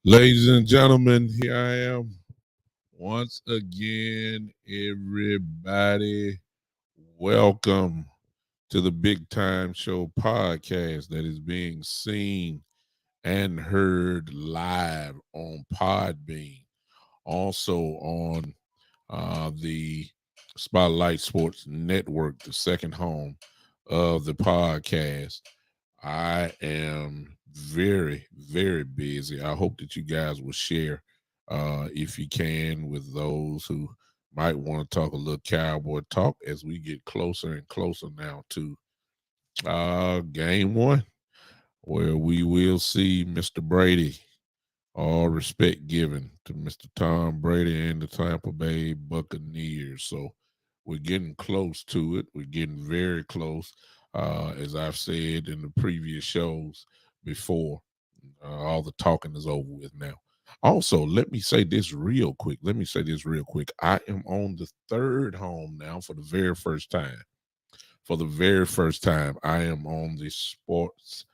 Ladies and gentlemen, here I am once again. Everybody, welcome to the Big Time Show podcast that is being seen and heard live on Podbean, also on the Spotlight Sports Network, the second home of the podcast. I am very, very busy. I hope that you guys will share, if you can, with those who might want to talk a little cowboy talk as we get closer and closer now to game one, where we will see Mr. Brady. All respect given to Mr. Tom Brady and the Tampa Bay Buccaneers. So we're getting close to it. We're getting very close. As I've said in the previous shows before, all the talking is over with now. Also, let me say this real quick. I am on the third home now for the very first time. For the very first time, I am on the Sports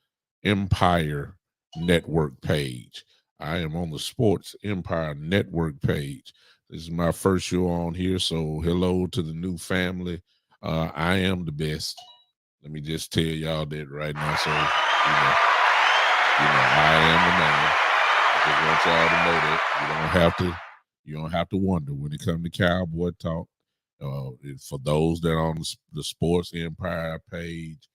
Empire Network page. I am on the Sports Empire Network page. This is my first show on here, so hello to the new family. I am the best. Let me just tell y'all that right now. So I am the man. I just want y'all to know that you don't have to wonder when it comes to cowboy talk. For those that are on the Sports Empire page,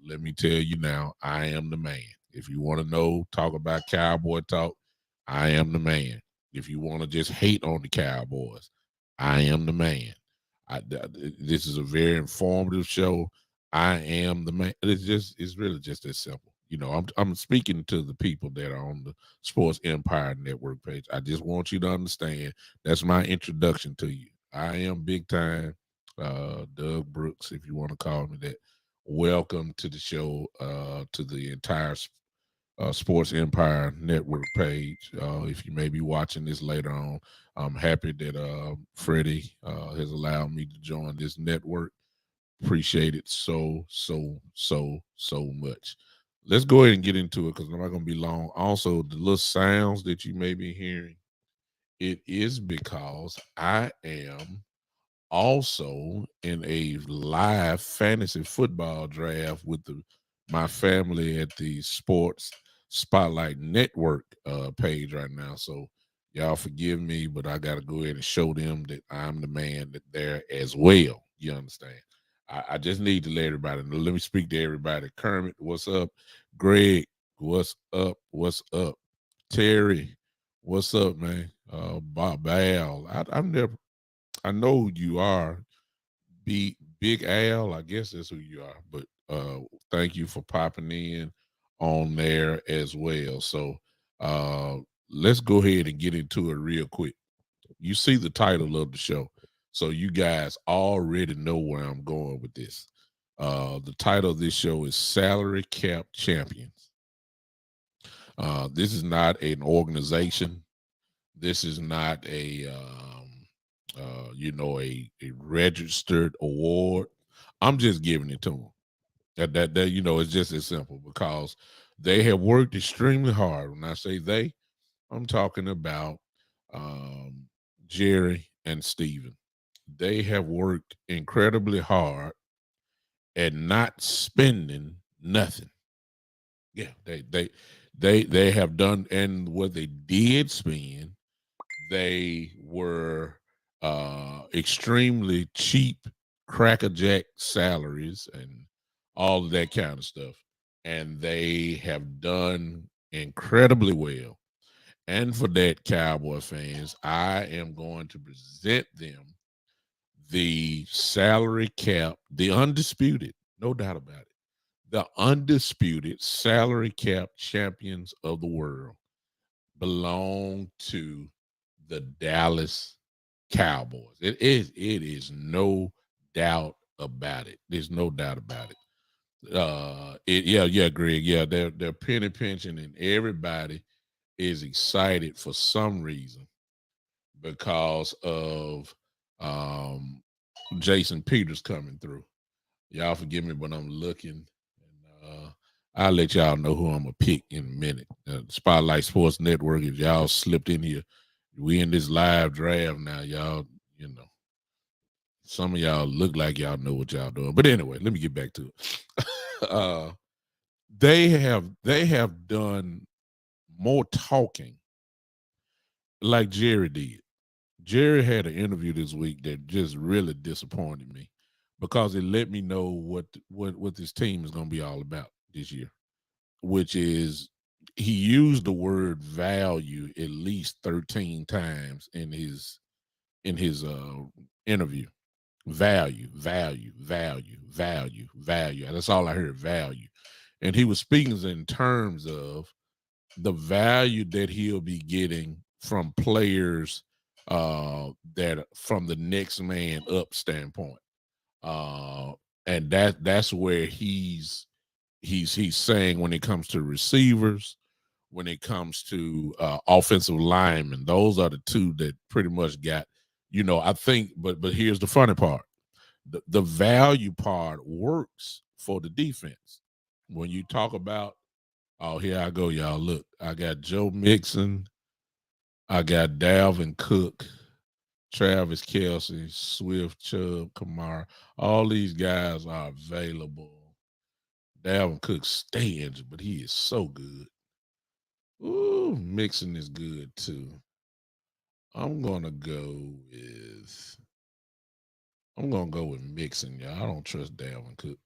let me tell you now, I am the man. If you want to know, talk about cowboy talk, I am the man. If you want to just hate on the Cowboys, I am the man. This is a very informative show. I am the man. It's really just that simple. I'm speaking to the people that are on the Sports Empire Network page. I just want you to understand that's my introduction to you. I am big time Doug Brooks, if you want to call me that. Welcome to the show, to the entire Sports Empire Network page. If you may be watching this later on, I'm happy that Freddie has allowed me to join this network. Appreciate it so much. Let's go ahead and get into it because I'm not going to be long. Also, the little sounds that you may be hearing, it is because I am also in a live fantasy football draft with my family at the Sports Spotlight Network page right now. So y'all forgive me, but I got to go ahead and show them that I'm the man that there as well. You understand? I just need to let everybody know. Let me speak to everybody. Kermit, what's up? Greg, what's up? What's up? Terry, what's up, man? Bob Bal. I've never I know who you are. Big Al, I guess that's who you are. But thank you for popping in on there as well. So uh let's go ahead and get into it real quick. You see the title of the show. So you guys already know where I'm going with this. The title of this show is Salary Cap Champions. This is not an organization. This is not a registered award. I'm just giving it to them. That it's just as simple because they have worked extremely hard. When I say they, I'm talking about um, Jerry and Steven. They have worked incredibly hard at not spending nothing. Yeah, they have done, and what they did spend, they were extremely cheap crackerjack salaries and all of that kind of stuff. And they have done incredibly well. And for that, Cowboy fans, I am going to present them the salary cap, the undisputed, no doubt about it, the undisputed salary cap champions of the world belong to the Dallas Cowboys. It is no doubt about it. There's no doubt about it. Yeah, Greg. Yeah, they're penny pinching, and everybody is excited for some reason because of um Jason Peters coming through. Y'all forgive me, but I'm looking, and I'll let y'all know who I'm gonna pick in a minute. Spotlight Sports Network. If y'all slipped in here, we in this live draft now, y'all. You know, some of y'all look like y'all know what y'all doing. But anyway, let me get back to it. They have done more talking like Jerry did. Jerry had an interview this week that just really disappointed me because it let me know what this team is going to be all about this year, which is he used the word value at least 13 times in his interview. Value, value, value, value, value. That's all I heard, value. And he was speaking in terms of the value that he'll be getting from players that from the next man up standpoint. Uh and that's where he's saying when it comes to receivers, when it comes to offensive linemen, those are the two that pretty much got, I think, but here's the funny part. The value part works for the defense. When you talk about, oh, here I go, y'all. Look, I got Joe Mixon, I got Dalvin Cook, Travis Kelsey, Swift, Chubb, Kamara. All these guys are available. Dalvin Cook stay injured, but he is so good. Ooh, Mixon is good too. I'm gonna go with I'm gonna go with Mixon, y'all. I don't trust Dalvin Cook.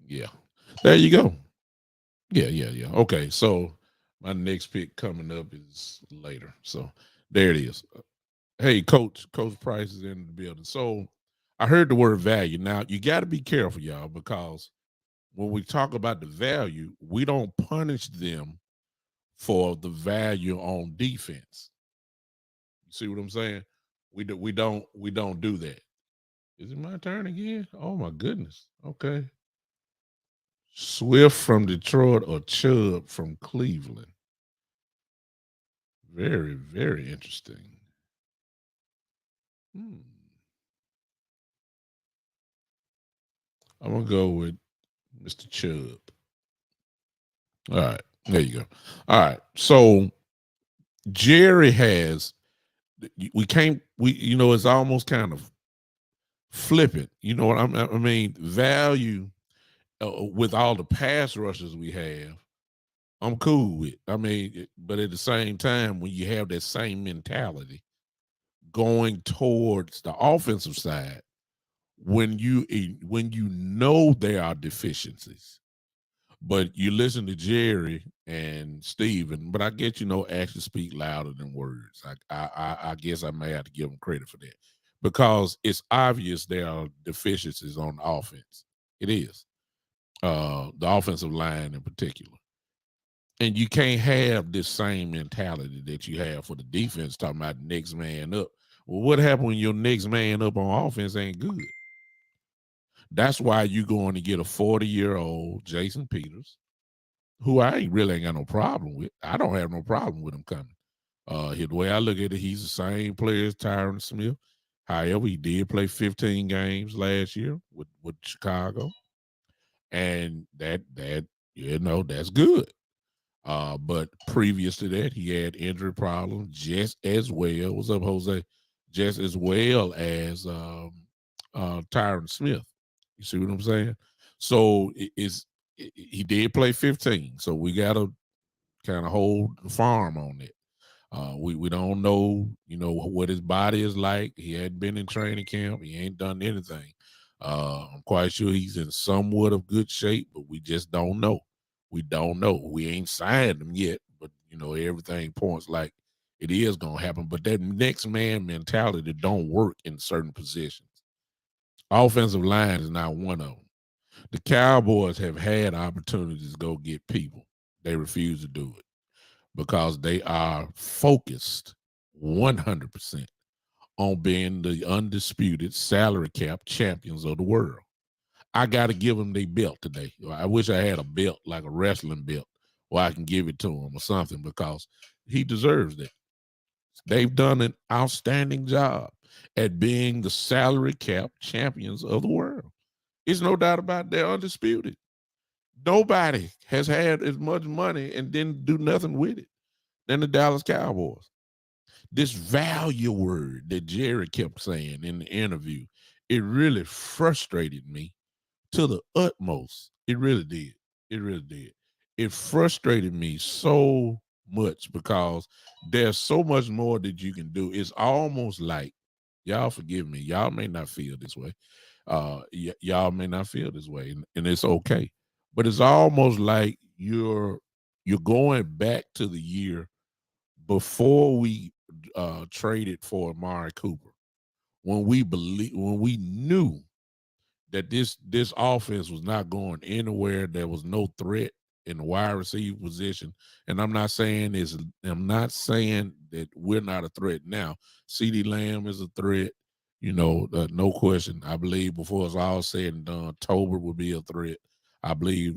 Yeah. There you go. Yeah, yeah, yeah. Okay, so my next pick coming up is later. So there it is. Hey, Coach Price is in the building. So I heard the word value. Now you got to be careful, y'all, because when we talk about the value, we don't punish them for the value on defense. You see what I'm saying? We don't do that. Is it my turn again? Oh my goodness. Okay. Swift from Detroit or Chubb from Cleveland. Very, very interesting. Hmm. I'm gonna go with Mr. Chubb. All right, there you go. All right, so Jerry has we can't we it's almost kind of flippant. You know what I mean? Value with all the pass rushes we have, I'm cool with. I mean, but at the same time, when you have that same mentality going towards the offensive side, when you know there are deficiencies, but you listen to Jerry and Steven, but I get actions speak louder than words. I guess I may have to give them credit for that because it's obvious there are deficiencies on the offense. It is the offensive line in particular, and you can't have this same mentality that you have for the defense. Talking about next man up. Well, what happened when your next man up on offense ain't good? That's why you going to get a 40-year-old Jason Peters, who I ain't got no problem with. I don't have no problem with him coming. The way I look at it, he's the same player as Tyron Smith. However, he did play 15 games last year with Chicago, and that's good. But previous to that, he had injury problems just as well. What's up, Jose? Just as well as Tyron Smith. You see what I'm saying? So he did play 15. So we gotta kind of hold the farm on it. We don't know, what his body is like. He hadn't been in training camp. He ain't done anything. I'm quite sure he's in somewhat of good shape, but we just don't know. We don't know. We ain't signed him yet, but everything points like it is gonna happen. But that next man mentality don't work in certain positions. Offensive line is not one of them. The Cowboys have had opportunities to go get people. They refuse to do it because they are focused 100% on being the undisputed salary cap champions of the world. I got to give them their belt today. I wish I had a belt, like a wrestling belt, where I can give it to him or something, because he deserves that. They've done an outstanding job at being the salary cap champions of the world. It's no doubt about it. They're undisputed. Nobody has had as much money and didn't do nothing with it than the Dallas Cowboys. This value word that Jerry kept saying in the interview, it really frustrated me to the utmost. It really did. It really did. It frustrated me so much because there's so much more that you can do. It's almost like, y'all forgive me, y'all may not feel this way. Y'all may not feel this way, and it's okay. But it's almost like you're going back to the year before we traded for Amari Cooper, when we knew that this offense was not going anywhere. There was no threat in the wide receiver position. And I'm not saying that we're not a threat now. CeeDee Lamb is a threat, no question. I believe before it's all said and done, Tolbert will be a threat. I believe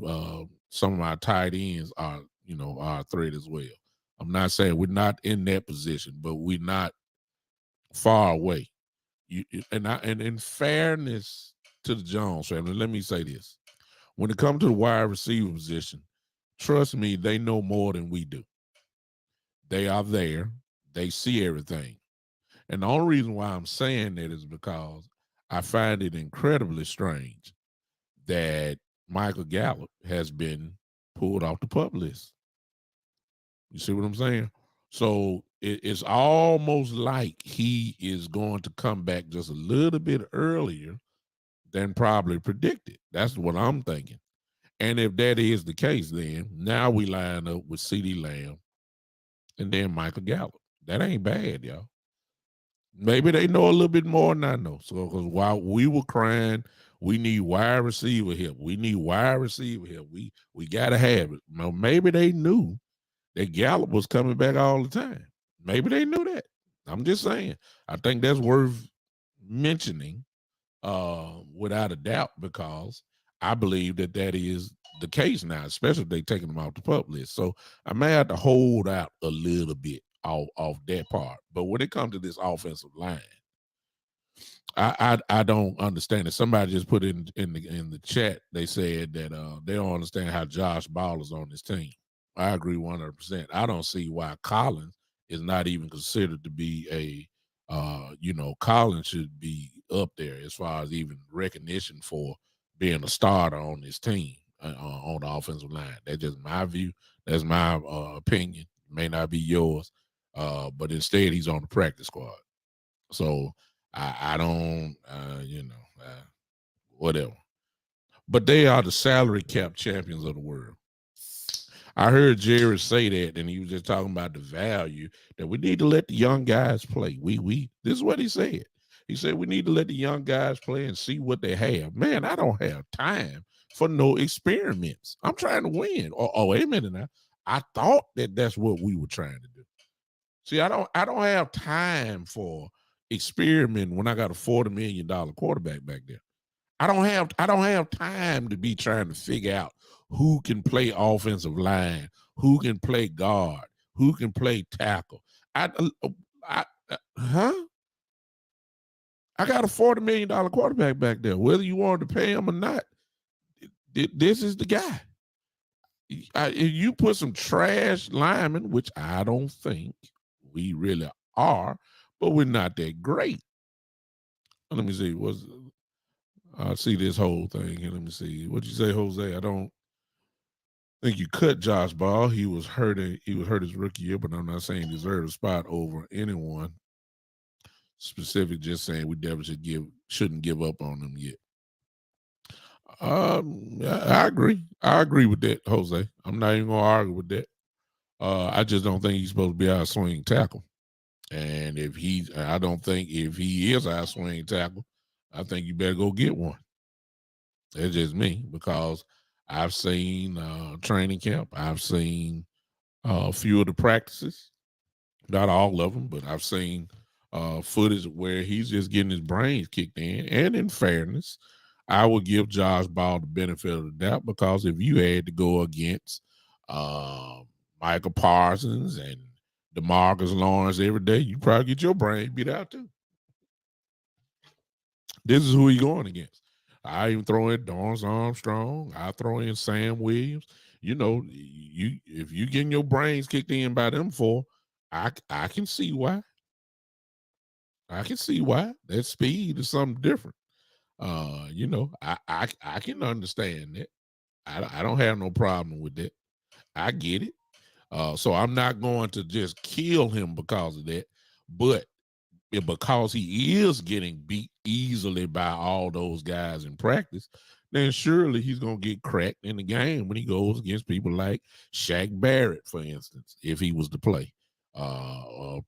some of our tight ends are a threat as well. I'm not saying we're not in that position, but we're not far away. And in fairness to the Jones family, let me say this. When it comes to the wide receiver position, trust me, they know more than we do. They are there. They see everything. And the only reason why I'm saying that is because I find it incredibly strange that Michael Gallup has been pulled off the PUP list. You see what I'm saying? So it's almost like he is going to come back just a little bit earlier than probably predicted. That's what I'm thinking. And if that is the case, then now we line up with CeeDee Lamb and then Michael Gallup. That ain't bad, y'all. Maybe they know a little bit more than I know. So, because while we were crying, we need wide receiver help. We need wide receiver help. We got to have it. Now, maybe they knew that Gallup was coming back all the time. Maybe they knew that. I'm just saying. I think that's worth mentioning without a doubt, because I believe that is the case now, especially if they're taking them off the PUP list. So I may have to hold out a little bit off that part. But when it comes to this offensive line, I don't understand it. Somebody just put in the chat. They said that they don't understand how Josh Ball is on this team. I agree 100%. I don't see why Collins is not even considered to be a Collins should be up there as far as even recognition for being a starter on this team on the offensive line. That's just my view. That's my opinion. It may not be yours, but instead he's on the practice squad. So I don't, whatever. But they are the salary cap champions of the world. I heard Jerry say that, and he was just talking about the value that we need to let the young guys play. This is what he said. He said we need to let the young guys play and see what they have. Man, I don't have time for no experiments. I'm trying to win. Oh, wait a minute now. I thought that's what we were trying to do. See, I don't have time for experiment when I got a $40 million quarterback back there. I don't have time to be trying to figure out who can play offensive line, who can play guard, who can play tackle. I got a $40 million quarterback back there. Whether you wanted to pay him or not, this is the guy. If you put some trash linemen, which I don't think we really are, but we're not that great. Let me see. I see this whole thing here. Let me see. What'd you say, Jose? I don't think you cut Josh Ball. He was hurt his rookie year, but I'm not saying he deserved a spot over anyone specific. Just saying we definitely shouldn't give up on him yet. I agree. I agree with that, Jose. I'm not even gonna argue with that. I just don't think he's supposed to be our swing tackle. And I don't think if he is our swing tackle, I think you better go get one. That's just me, because I've seen training camp. I've seen a few of the practices, not all of them, but I've seen footage where he's just getting his brains kicked in. And in fairness, I would give Josh Ball the benefit of the doubt, because if you had to go against Michael Parsons and DeMarcus Lawrence every day, you probably get your brain beat out too. This is who he's going against. I even throw in Dorrance Armstrong. I throw in Sam Williams. You if you getting your brains kicked in by them four, I can see why. I can see why. That speed is something different. I can understand that. I don't have no problem with that. I get it. So I'm not going to just kill him because of that, but because he is getting beat easily by all those guys in practice, then surely he's going to get cracked in the game when he goes against people like Shaq Barrett, for instance, if he was to play.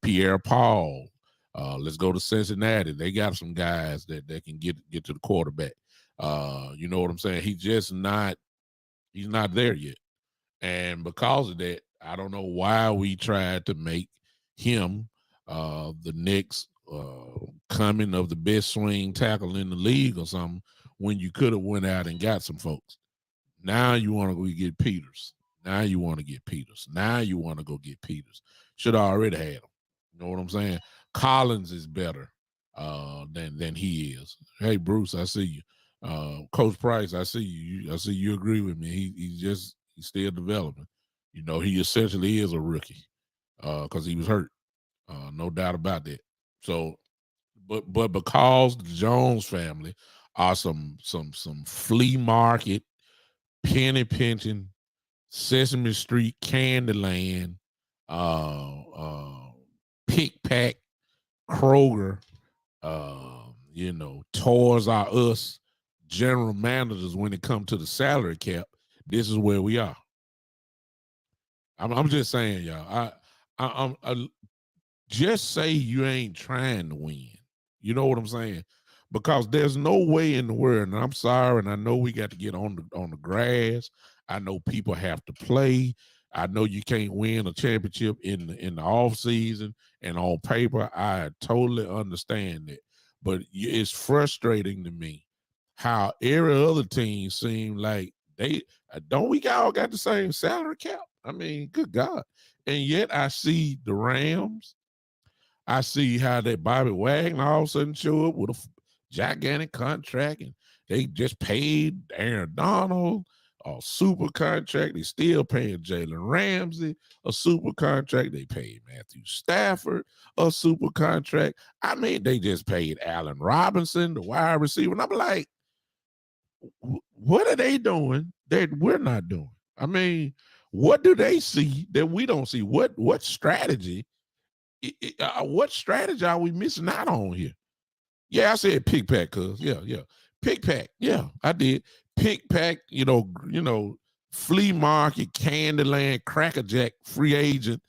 Pierre Paul. Let's go to Cincinnati. They got some guys that can get to the quarterback. You know what I'm saying? He's not there yet. And because of that, I don't know why we tried to make him the next coming of the best swing tackle in the league or something when you could have went out and got some folks. Now you want to go get Peters. Now you want to get Peters. Now you want to go get Peters. Should have already had him. You know what I'm saying? Collins is better than he is. Hey, Bruce, I see you. Coach Price, I see you. I see you agree with me. He's still developing. You know, he essentially is a rookie because he was hurt. No doubt about that. So, but because the Jones family are some flea market, penny pinching, Sesame Street, Candyland, Pick Pack, Kroger, Toys R Us, general managers when it comes to the salary cap, this is where we are. I'm just saying, y'all. I just say you ain't trying to win. You know what I'm saying? Because there's no way in the world, and I'm sorry, and I know we got to get on the grass. I know people have to play. I know you can't win a championship in the off season and on paper. I totally understand that, but it's frustrating to me how every other team seem like they don't. We all got the same salary cap. I mean, good God, and yet I see the Rams. I see how that Bobby Wagner all of a sudden show up with a gigantic contract, and they just paid Aaron Donald a super contract. They still paying Jalen Ramsey a super contract. They paid Matthew Stafford a super contract. I mean, they just paid Allen Robinson, the wide receiver. And I'm like, what are they doing that we're not doing? I mean, what do they see that we don't see? What strategy? What strategy are we missing out on here? Yeah, I said pick pack, cuz yeah. Pick pack. Yeah, I did. Pick pack, flea market, Candyland, crackerjack, free agent,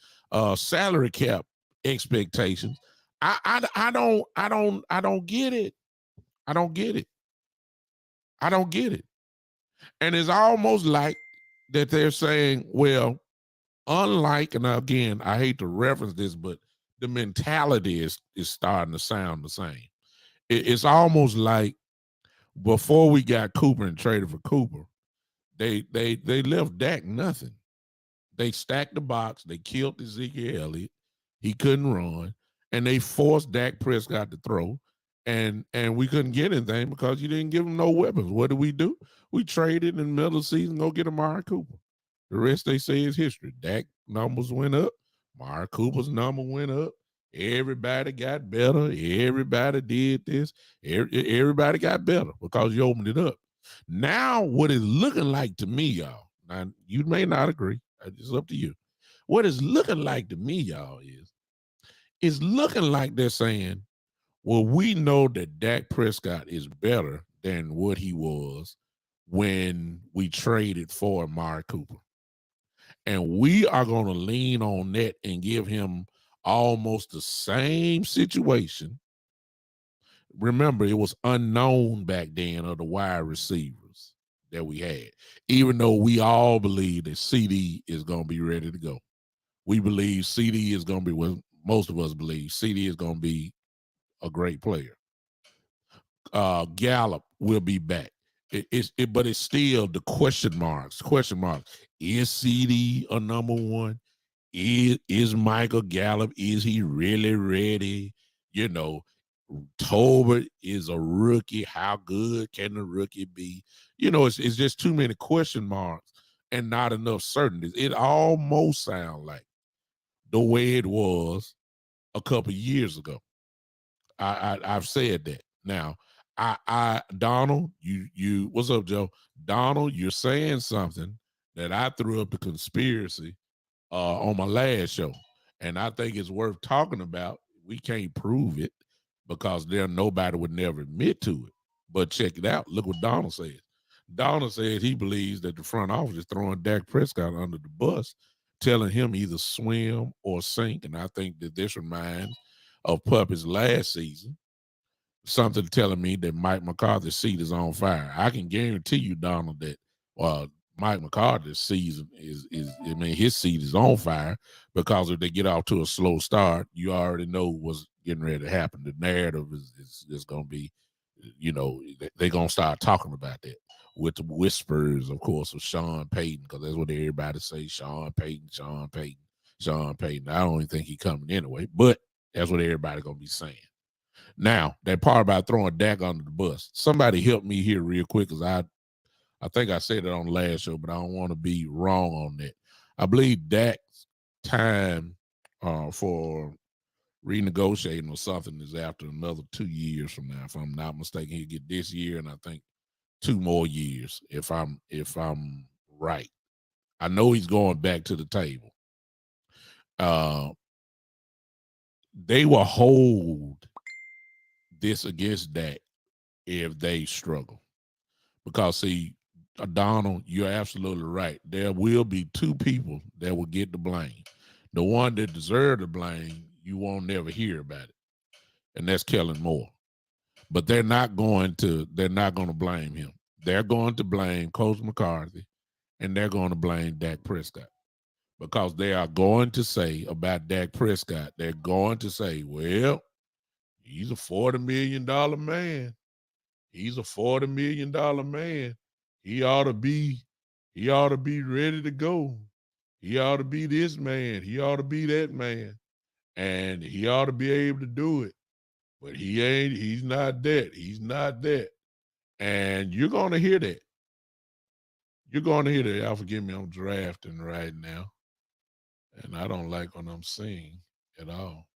salary cap expectations. I don't get it. I don't get it. I don't get it. And it's almost like that they're saying, well, unlike, and again, I hate to reference this, but the mentality is starting to sound the same. It's almost like before we got Cooper and traded for Cooper, they left Dak nothing. They stacked the box. They killed Ezekiel Elliott. He couldn't run, and they forced Dak Prescott to throw, and we couldn't get anything because you didn't give him no weapons. What did we do? We traded in the middle of the season, go get Amari Cooper. The rest they say is history. Dak numbers went up. Amari Cooper's number went up. Everybody got better. Everybody did this. Everybody got better because you opened it up. Now, what it's looking like to me, y'all, now you may not agree. It's up to you. What it's looking like to me, y'all, is it's looking like they're saying, well, we know that Dak Prescott is better than what he was when we traded for Amari Cooper. And we are going to lean on that and give him almost the same situation. Remember, it was unknown back then of the wide receivers that we had, even though we all believe that CD is going to be ready to go. We believe CD is going to be, well, most of us believe CD is going to be a great player. Gallup will be back. But it's still the question marks. Is CD a number one? Is Michael Gallup, is he really ready? Tolbert is a rookie. How good can the rookie be? It's just too many question marks and not enough certainties. It almost sounds like the way it was a couple years ago. I've said that. Now, Donald, you what's up, Joe? Donald, you're saying something that I threw up a conspiracy on my last show, and I think it's worth talking about. We can't prove it because nobody would never admit to it. But check it out. Look what Donald says. Donald says he believes that the front office is throwing Dak Prescott under the bus, telling him either swim or sink. And I think that this reminds of Puppy's last season, something telling me that Mike McCarthy's seat is on fire. I can guarantee you, Donald, that Mike McCarthy's season his seat is on fire, because if they get off to a slow start, you already know what's getting ready to happen. The narrative is going to be, they're going to start talking about that with the whispers, of course, of Sean Payton, because that's what everybody say, Sean Payton, Sean Payton, Sean Payton. I don't even think he's coming anyway, but that's what everybody's going to be saying. Now, that part about throwing Dak under the bus, somebody help me here real quick, because I think I said it on the last show, but I don't want to be wrong on that. I believe Dak's time for renegotiating or something is after another 2 years from now. If I'm not mistaken, he'll get this year, and I think 2 more years, if I'm right. I know he's going back to the table. They will hold this against Dak if they struggle. Because, see, Donald, you're absolutely right. There will be 2 people that will get the blame. The one that deserves the blame, you won't never hear about it, and that's Kellen Moore. But they're not going to blame him. They're going to blame Coach McCarthy, and they're going to blame Dak Prescott, because they are going to say about Dak Prescott, they're going to say, well, he's a $40 million man. He's a $40 million man. He ought to be ready to go. He ought to be this man. He ought to be that man. And he ought to be able to do it. But he's not that. He's not that. And you're going to hear that. You're going to hear that. Y'all forgive me, I'm drafting right now. And I don't like what I'm seeing at all.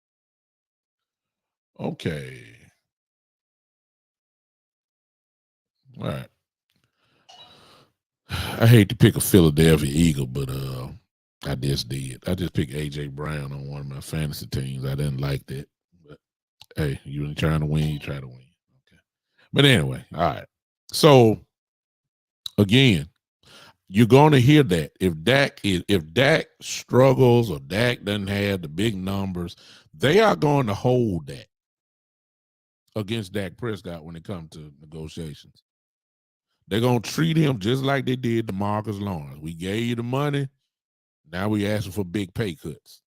Okay. All right. I hate to pick a Philadelphia Eagle, but I just did. I just picked A.J. Brown on one of my fantasy teams. I didn't like that. But hey, you ain't trying to win, you try to win. Okay. But anyway, all right. So again, you're going to hear that if Dak struggles or Dak doesn't have the big numbers, they are going to hold that against Dak Prescott when it comes to negotiations. They're going to treat him just like they did to Marcus Lawrence. We gave you the money. Now we asking for big pay cuts.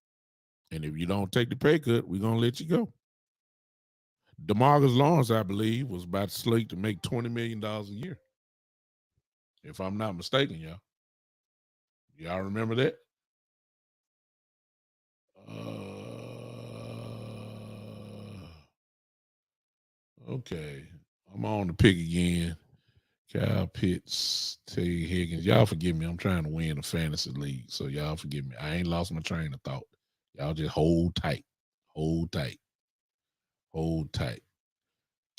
And if you don't take the pay cut, we're going to let you go. DeMarcus Lawrence, I believe, was about to slate to make $20 million a year. If I'm not mistaken, y'all. Y'all remember that? Okay. I'm on the pick again. Kyle Pitts, T. Higgins. Y'all forgive me. I'm trying to win a fantasy league, so y'all forgive me. I ain't lost my train of thought. Y'all just hold tight. Hold tight. Hold tight.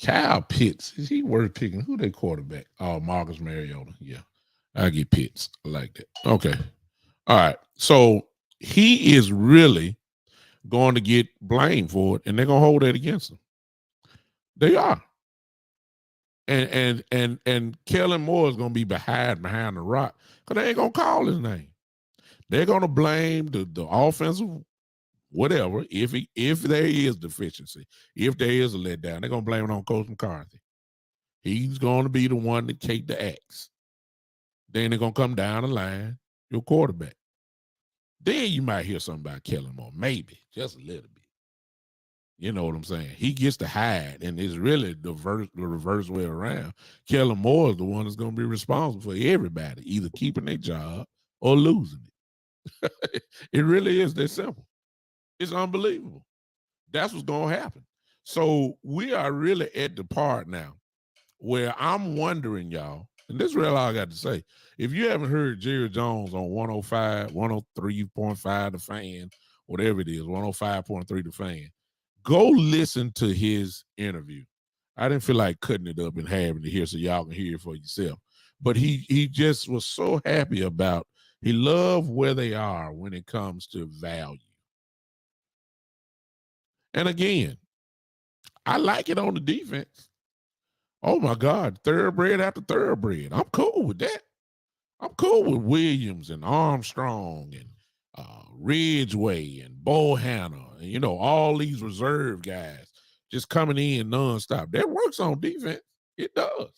Kyle Pitts, is he worth picking? Who they quarterback? Oh, Marcus Mariota. Yeah. I get Pitts. I like that. Okay. All right. So he is really going to get blamed for it, and they're going to hold that against him. They are. And Kellen Moore is going to be behind the rock, because they ain't going to call his name. They're going to blame the offensive whatever, if there is deficiency, if there is a letdown, they're going to blame it on Coach McCarthy. He's going to be the one to take the axe. Then they're going to come down the line, your quarterback. Then you might hear something about Kellen Moore, maybe, just a little bit. You know what I'm saying? He gets to hide, and it's really the reverse way around. Kellen Moore is the one that's going to be responsible for everybody, either keeping their job or losing it. It really is that simple. It's unbelievable. That's what's going to happen. So we are really at the part now where I'm wondering, y'all, and this is really all I got to say. If you haven't heard Jerry Jones on 105, 103.5 The Fan, whatever it is, 105.3 The Fan, go listen to his interview. I didn't feel like cutting it up and having it here so y'all can hear it for yourself. But he just was so happy about, he loved where they are when it comes to value. And again, I like it on the defense. Oh my God, thoroughbred after thoroughbred. I'm cool with that. I'm cool with Williams and Armstrong and Ridgeway and Bohanna and, all these reserve guys just coming in nonstop. That works on defense. It does.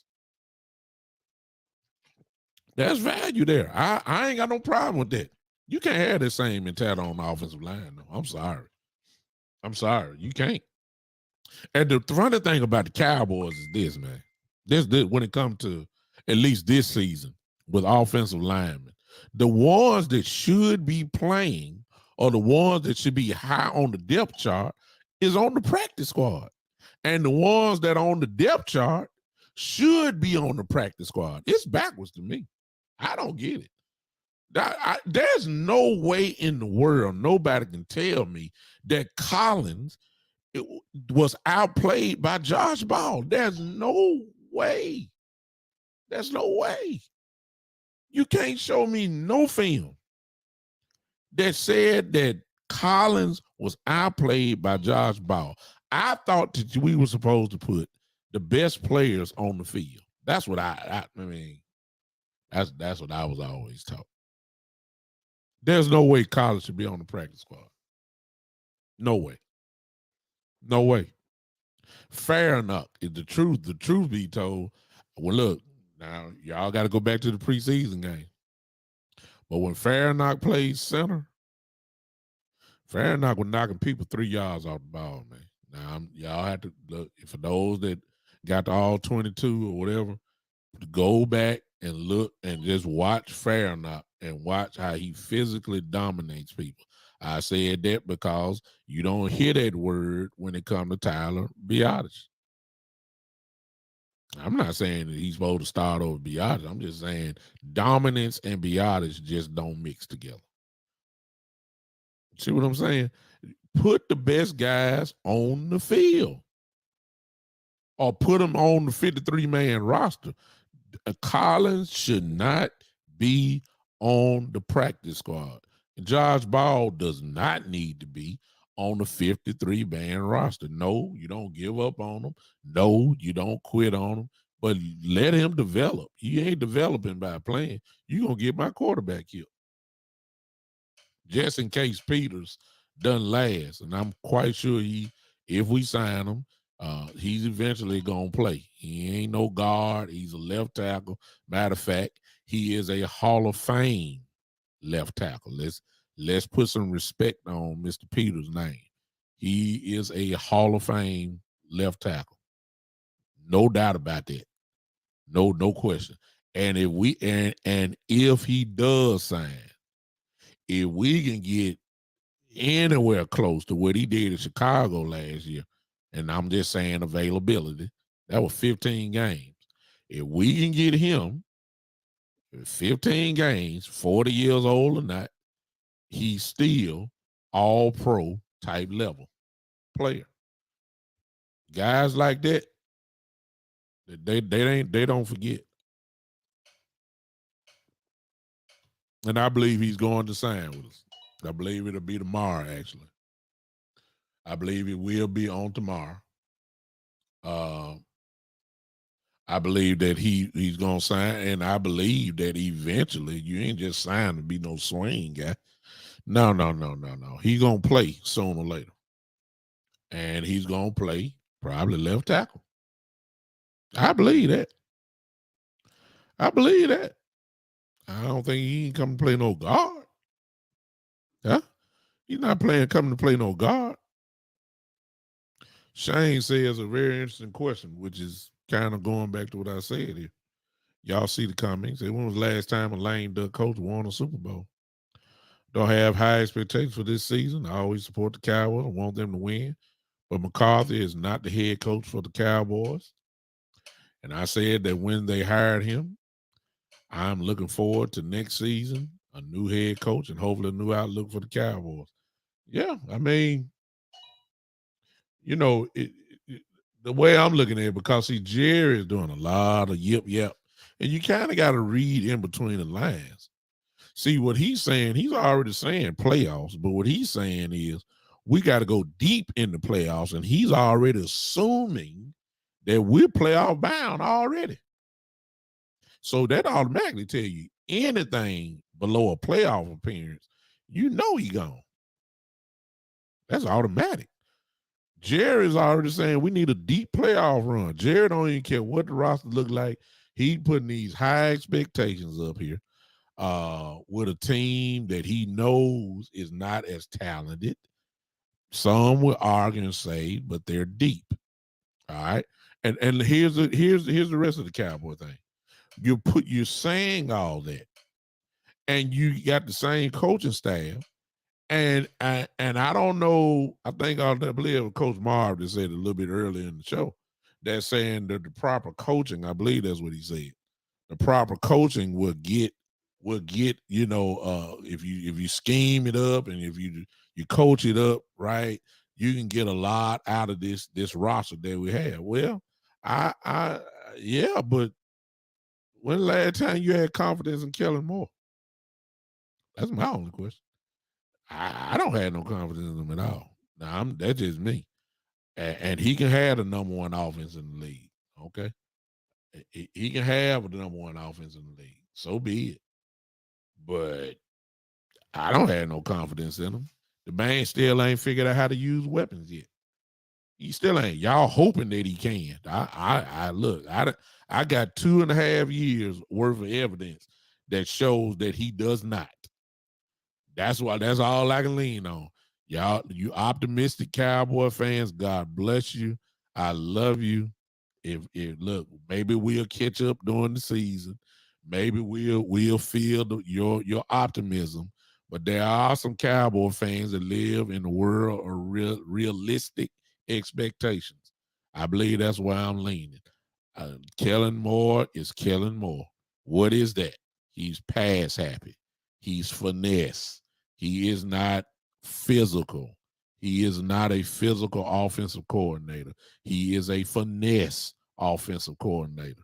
There's value there. I ain't got no problem with that. You can't have the same mentality on the offensive line, though. I'm sorry. You can't. And the funny thing about the Cowboys is this, man. This when it comes to at least this season with offensive linemen, the ones that should be playing or the ones that should be high on the depth chart is on the practice squad. And the ones that are on the depth chart should be on the practice squad. It's backwards to me. I don't get it. There's no way in the world nobody can tell me that Collins was outplayed by Josh Ball. There's no way. There's no way. You can't show me no film that said that Collins was outplayed by Josh Ball. I thought that we were supposed to put the best players on the field. That's what I mean. That's what I was always taught. There's no way Collins should be on the practice squad. No way. No way. Fair enough. If the truth be told, well, look, now y'all got to go back to the preseason game. But when Farraknock plays center, Farraknock was knocking people 3 yards off the ball, man. Now y'all have to look, for those that got to all 22 or whatever, go back and look and just watch Farraknock and watch how he physically dominates people. I said that because you don't hear that word when it comes to Tyler Biadasz. I'm not saying that he's supposed to start over Biadasz. I'm just saying dominance and Biadasz just don't mix together. See what I'm saying? Put the best guys on the field or put them on the 53-man roster. Collins should not be on the practice squad. And Josh Ball does not need to be on the 53-man roster. No, you don't give up on him. No, you don't quit on him. But let him develop. He ain't developing by playing. You're going to get my quarterback killed. Just in case Peters doesn't last. And I'm quite sure if we sign him, he's eventually going to play. He ain't no guard. He's a left tackle. Matter of fact, he is a Hall of Fame left tackle. Let's put some respect on Mr. Peters' name. He is a Hall of Fame left tackle. No doubt about that. No question. And if he does sign, if we can get anywhere close to what he did in Chicago last year, and I'm just saying availability, that was 15 games. If we can get him 15 games, 40 years old or not, he's still all pro type level player. Guys like that, they don't forget. And I believe he's going to sign with us. I believe it'll be tomorrow, actually. I believe it will be on tomorrow. I believe that he's going to sign, and I believe that eventually you ain't just signed to be no swing guy. No. He's going to play sooner or later. And he's going to play probably left tackle. I believe that. I don't think he ain't coming to play no guard. Huh? He's not coming to play no guard. Shane says a very interesting question, which is kind of going back to what I said here. Y'all see the comments. When was the last time a lame duck coach won a Super Bowl? Don't have high expectations for this season. I always support the Cowboys. I want them to win. but McCarthy is not the head coach for the Cowboys. And I said that when they hired him, I'm looking forward to next season, a new head coach, and hopefully a new outlook for the Cowboys. Yeah, I mean, you know, the way I'm looking at it, because see, Jerry is doing a lot of yip, and you kind of got to read in between the lines. See, what he's saying, he's already saying playoffs, but what he's saying is we got to go deep in the playoffs, and he's already assuming that we're playoff bound already. So that automatically tell you anything below a playoff appearance, you know he gone. That's automatic. Jerry's already saying we need a deep playoff run. Jerry don't even care what the roster look like. He putting these high expectations up here with a team that he knows is not as talented. Some will argue and say, but they're deep. All right. And here's the rest of the Cowboy thing. You're saying all that, and you got the same coaching staff. And I don't know. I believe Coach Marv just said a little bit earlier in the show that saying that the proper coaching, I believe that's what he said. The proper coaching will get if you scheme it up and if you coach it up right, you can get a lot out of this roster that we have. Well, yeah, but when the last time you had confidence in Kellen Moore? That's my only question. I don't have no confidence in him at all. Now that's just me. And he can have the number one offense in the league. Okay. He can have the number one offense in the league. So be it. But I don't have no confidence in him. The man still ain't figured out how to use weapons yet. He still ain't. Y'all hoping that he can. I look, I got 2.5 years worth of evidence that shows that he does not. That's all I can lean on. Y'all, you optimistic Cowboy fans, God bless you. I love you. If look, maybe we'll catch up during the season. Maybe we'll feel your optimism. But there are some Cowboy fans that live in the world of realistic expectations. I believe that's why I'm leaning. Kellen Moore is Kellen Moore. What is that? He's pass happy. He's finesse. He is not physical. He is not a physical offensive coordinator. He is a finesse offensive coordinator.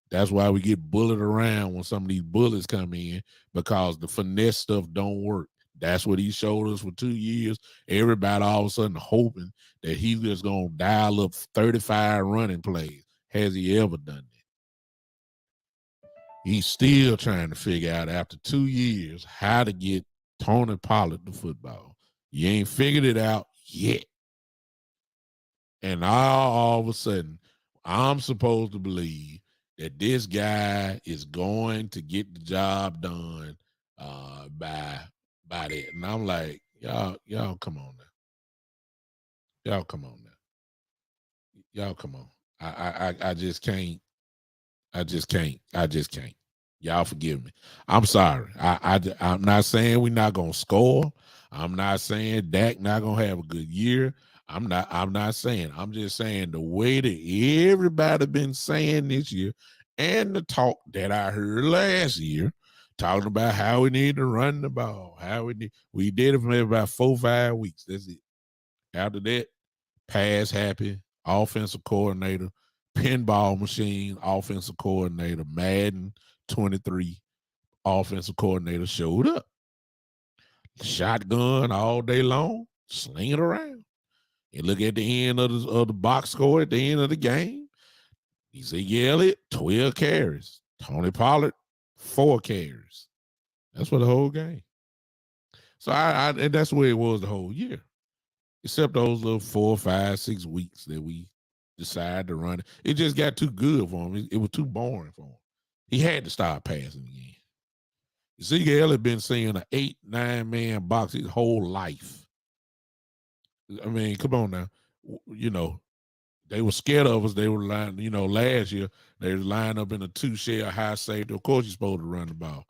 That's why we get bullied around when some of these bullies come in, because the finesse stuff don't work. That's what he showed us for 2 years. Everybody all of a sudden hoping that he's just going to dial up 35 running plays. Has he ever done that? He's still trying to figure out after 2 years how to get Tony Pollard the football. You ain't figured it out yet. And all of a sudden, I'm supposed to believe that this guy is going to get the job done by that. And I'm like, y'all come on now. Y'all come on now. Y'all come on. I just can't. I just can't. Y'all forgive me. I'm sorry. I'm not saying we're not gonna score. I'm not saying Dak not gonna have a good year. I'm not saying. I'm just saying the way that everybody been saying this year, and the talk that I heard last year, talking about how we need to run the ball, we did it for about 4-5 weeks. That's it. After that, pass happy, offensive coordinator, pinball machine, offensive coordinator, Madden 23, offensive coordinator showed up. Shotgun all day long, sling it around. And look at the end of the box score at the end of the game. Ezekiel Elliott, 12 carries. Tony Pollard, 4 carries. That's for the whole game. So and that's where it was the whole year. Except those little 4, 5, 6 weeks that we decided to run it. It just got too good for him. It was too boring for him. He had to start passing again. Ezekiel had been seeing an 8, 9-man box his whole life. I mean, come on now. They were scared of us. They were lying, last year, they were lined up in a 2-share high safety. Of course, you're supposed to run the ball.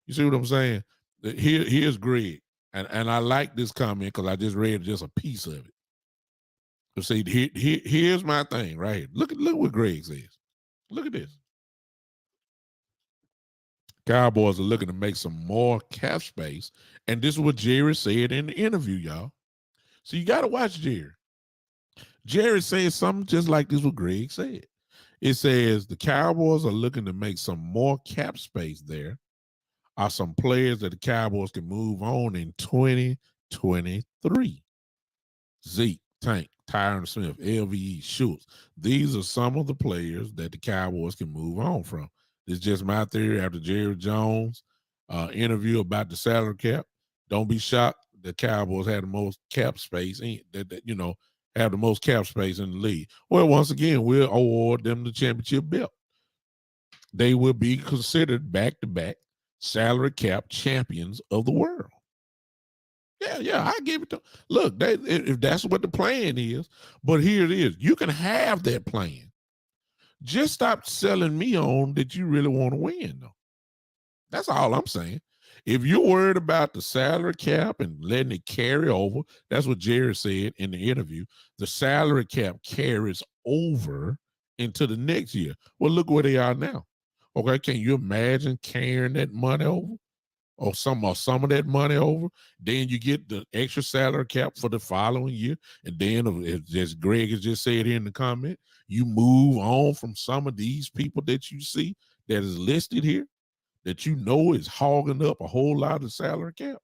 You see what I'm saying? Here's Greg. And I like this comment because I just read just a piece of it. See, here's my thing right here. Look what Greg says. Look at this. Cowboys are looking to make some more cap space, and this is what Jerry said in the interview, y'all. So you got to watch Jerry. Jerry says something just like this what Greg said. It says the Cowboys are looking to make some more cap space there. Are some players that the Cowboys can move on in 2023. Zeke, Tank, Tyron Smith, LVE, Schultz. These are some of the players that the Cowboys can move on from. It's just my theory after Jerry Jones interview about the salary cap. Don't be shocked the Cowboys had the most cap space have the most cap space in the league. Well, once again, we'll award them the championship belt. They will be considered back-to-back salary cap champions of the world. Yeah, I give it to. Look, if that's what the plan is, but here it is. You can have that plan. Just stop selling me on that you really want to win, though. That's all I'm saying. If you're worried about the salary cap and letting it carry over, that's what Jerry said in the interview. The salary cap carries over into the next year. Well, look where they are now. Okay, can you imagine carrying that money over? Or some of that money over, then you get the extra salary cap for the following year. And then, as Greg has just said here in the comment, you move on from some of these people that you see that is listed here that you know is hogging up a whole lot of salary cap.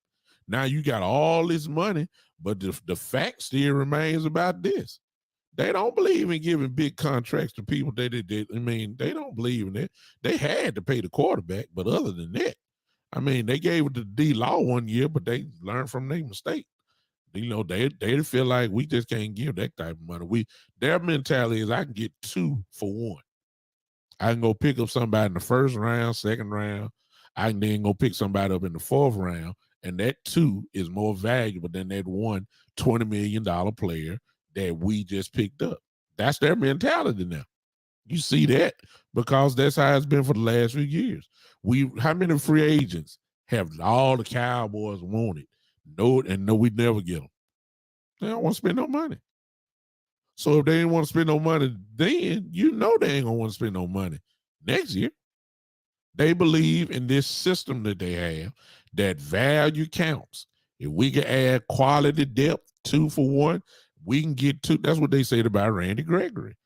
Now you got all this money, but the fact still remains about this. They don't believe in giving big contracts to people. They don't believe in that. They had to pay the quarterback, but other than that, they gave it to D-Law one year, but they learned from their mistake. They feel like we just can't give that type of money. Their mentality is I can get 2 for 1. I can go pick up somebody in the first round, second round. I can then go pick somebody up in the fourth round, and that 2 is more valuable than that one $20 million player that we just picked up. That's their mentality now. You see that because that's how it's been for the last few years. How many free agents have all the Cowboys wanted? No, we never get them. They don't want to spend no money. So if they didn't want to spend no money then, they ain't gonna want to spend no money next year. They believe in this system that they have that value counts. If we can add quality depth 2 for 1, we can get 2. That's what they said about Randy Gregory.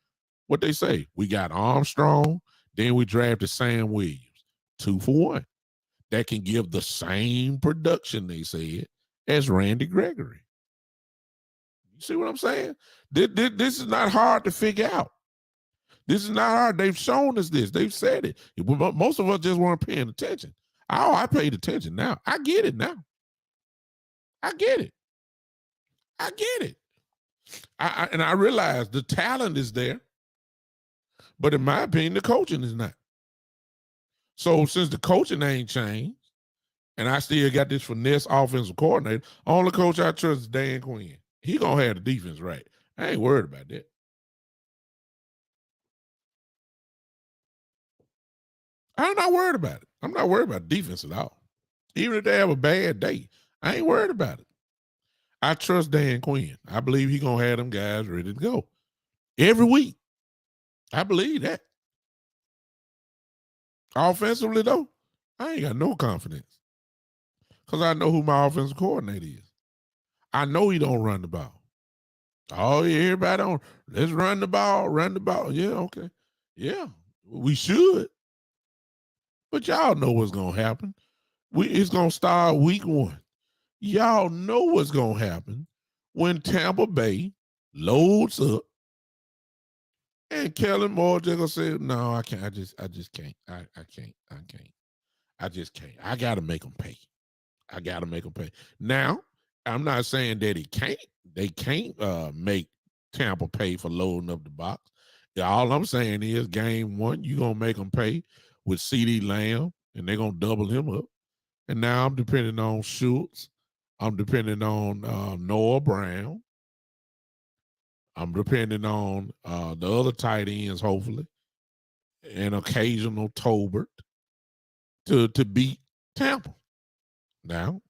What they say, we got Armstrong, then we drafted Sam Williams, 2 for 1. That can give the same production, they said, as Randy Gregory. You see what I'm saying? This is not hard to figure out. This is not hard. They've shown us this. They've said it. Most of us just weren't paying attention. I paid attention now. I get it now. I get it. And I realize the talent is there. But in my opinion, the coaching is not. So since the coaching ain't changed, and I still got this finesse offensive coordinator, only coach I trust is Dan Quinn. He gonna have the defense right. I ain't worried about that. I'm not worried about it. I'm not worried about defense at all. Even if they have a bad day, I ain't worried about it. I trust Dan Quinn. I believe he gonna have them guys ready to go every week. I believe that. Offensively, though, I ain't got no confidence because I know who my offensive coordinator is. I know he don't run the ball. Oh, yeah, everybody on. Let's run the ball. Yeah, okay. Yeah, we should. But y'all know what's going to happen. It's going to start week 1. Y'all know what's going to happen when Tampa Bay loads up and Kellen Moore just going to say, no, I can't. I just can't. I can't. I just can't. I got to make them pay. Now, I'm not saying that they can't make Tampa pay for loading up the box. All I'm saying is game 1, you're going to make them pay with CeeDee Lamb, and they're going to double him up. And now I'm depending on Schultz. I'm depending on Noah Brown. I'm depending on the other tight ends, hopefully, and occasional Tolbert to beat Tampa. Now,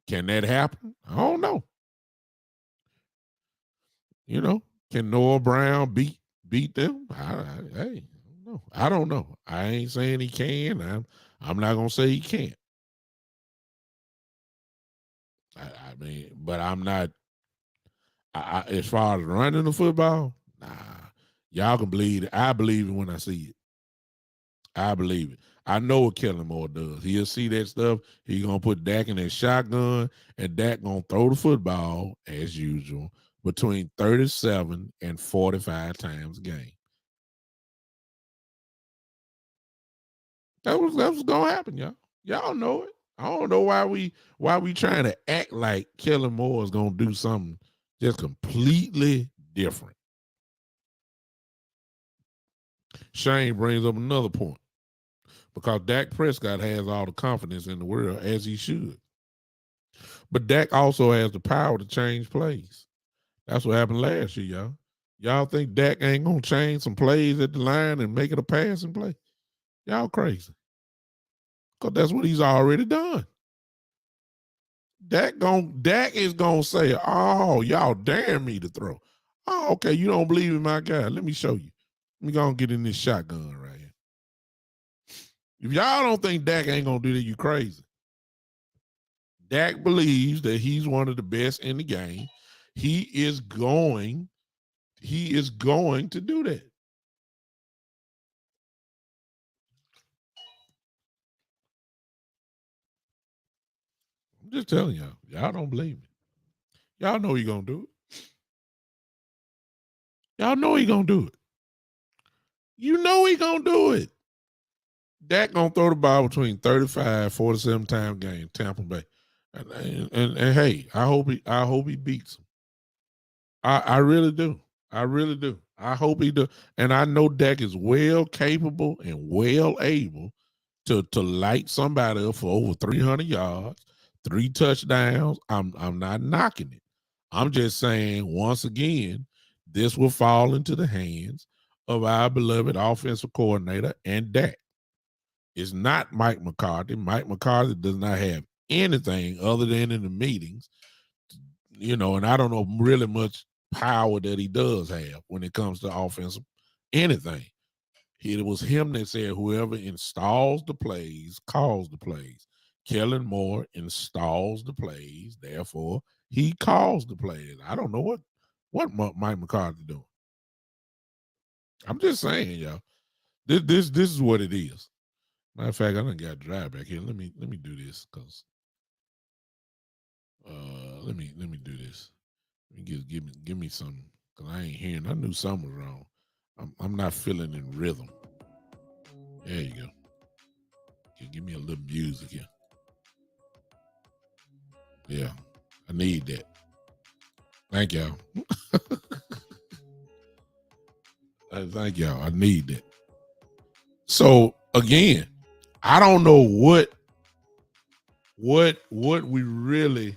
can that happen? I don't know. Can Noah Brown beat them? Hey, no, I don't know. I ain't saying he can. I'm not gonna say he can't. I mean, but I'm not. As far as running the football, nah. Y'all can believe it. I believe it when I see it. I believe it. I know what Kellen Moore does. He'll see that stuff. He's gonna put Dak in that shotgun, and Dak gonna throw the football as usual between 37 and 45 times a game. That was gonna happen, y'all. Y'all know it. I don't know why we trying to act like Kellen Moore is gonna do something just completely different. Shane brings up another point because Dak Prescott has all the confidence in the world, as he should. But Dak also has the power to change plays. That's what happened last year, y'all. Y'all think Dak ain't gonna change some plays at the line and make it a passing play? Y'all crazy. Because that's what he's already done. Dak is gonna say, "Oh, y'all dare me to throw." Oh, okay, you don't believe in my guy. Let me show you. Let me go and get in this shotgun right here. If y'all don't think Dak ain't gonna do that, you crazy. Dak believes that he's one of the best in the game. He is going to do that. I'm just telling y'all. Y'all don't believe me. Y'all know he gonna do it. Y'all know he gonna do it. You know he gonna do it. Dak gonna throw the ball between 35, 47 times a game, Tampa Bay. And hey, I hope he beats him. I really do. I really do. I hope he do. And I know Dak is well capable and well able to light somebody up for over 300 yards, 3 touchdowns. I'm not knocking it. I'm just saying once again, this will fall into the hands of our beloved offensive coordinator and Dak. It's not Mike McCarthy. Mike McCarthy does not have anything other than in the meetings, and I don't know really much power that he does have when it comes to offensive anything. It was him that said whoever installs the plays calls the plays. Kellen Moore installs the plays, therefore he calls the plays. I don't know what Mike McCarthy doing. I'm just saying, y'all. This is what it is. Matter of fact, I done got dry back here. Let me do this because let me do this. Give me something because I ain't hearing. I knew something was wrong. I'm not feeling in rhythm. There you go. Okay, give me a little music here. Yeah, I need that. Thank y'all. Thank y'all. I need that. So again, I don't know what we really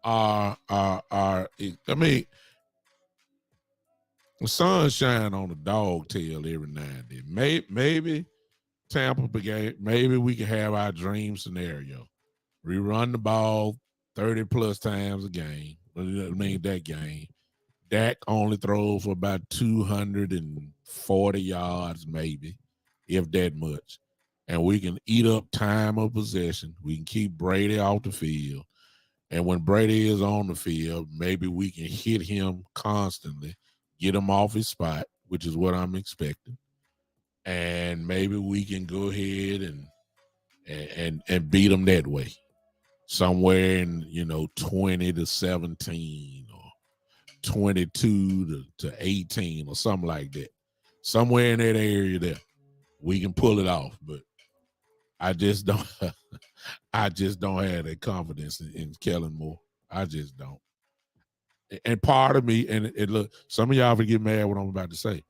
are. I mean, the sun shine on the dog tail every now and then. Maybe Tampa game. Maybe we can have our dream scenario. We run the ball 30 plus times a game. I mean that game. Dak only throws for about 240 yards, maybe, if that much. And we can eat up time of possession. We can keep Brady off the field. And when Brady is on the field, maybe we can hit him constantly, get him off his spot, which is what I'm expecting. And maybe we can go ahead and beat him that way. Somewhere in 20-17 or 22 to 18 or something like that. Somewhere in that area there, we can pull it off. But I just don't have that confidence in Kellen Moore. I just don't. And part of me, and look, some of y'all will get mad what I'm about to say,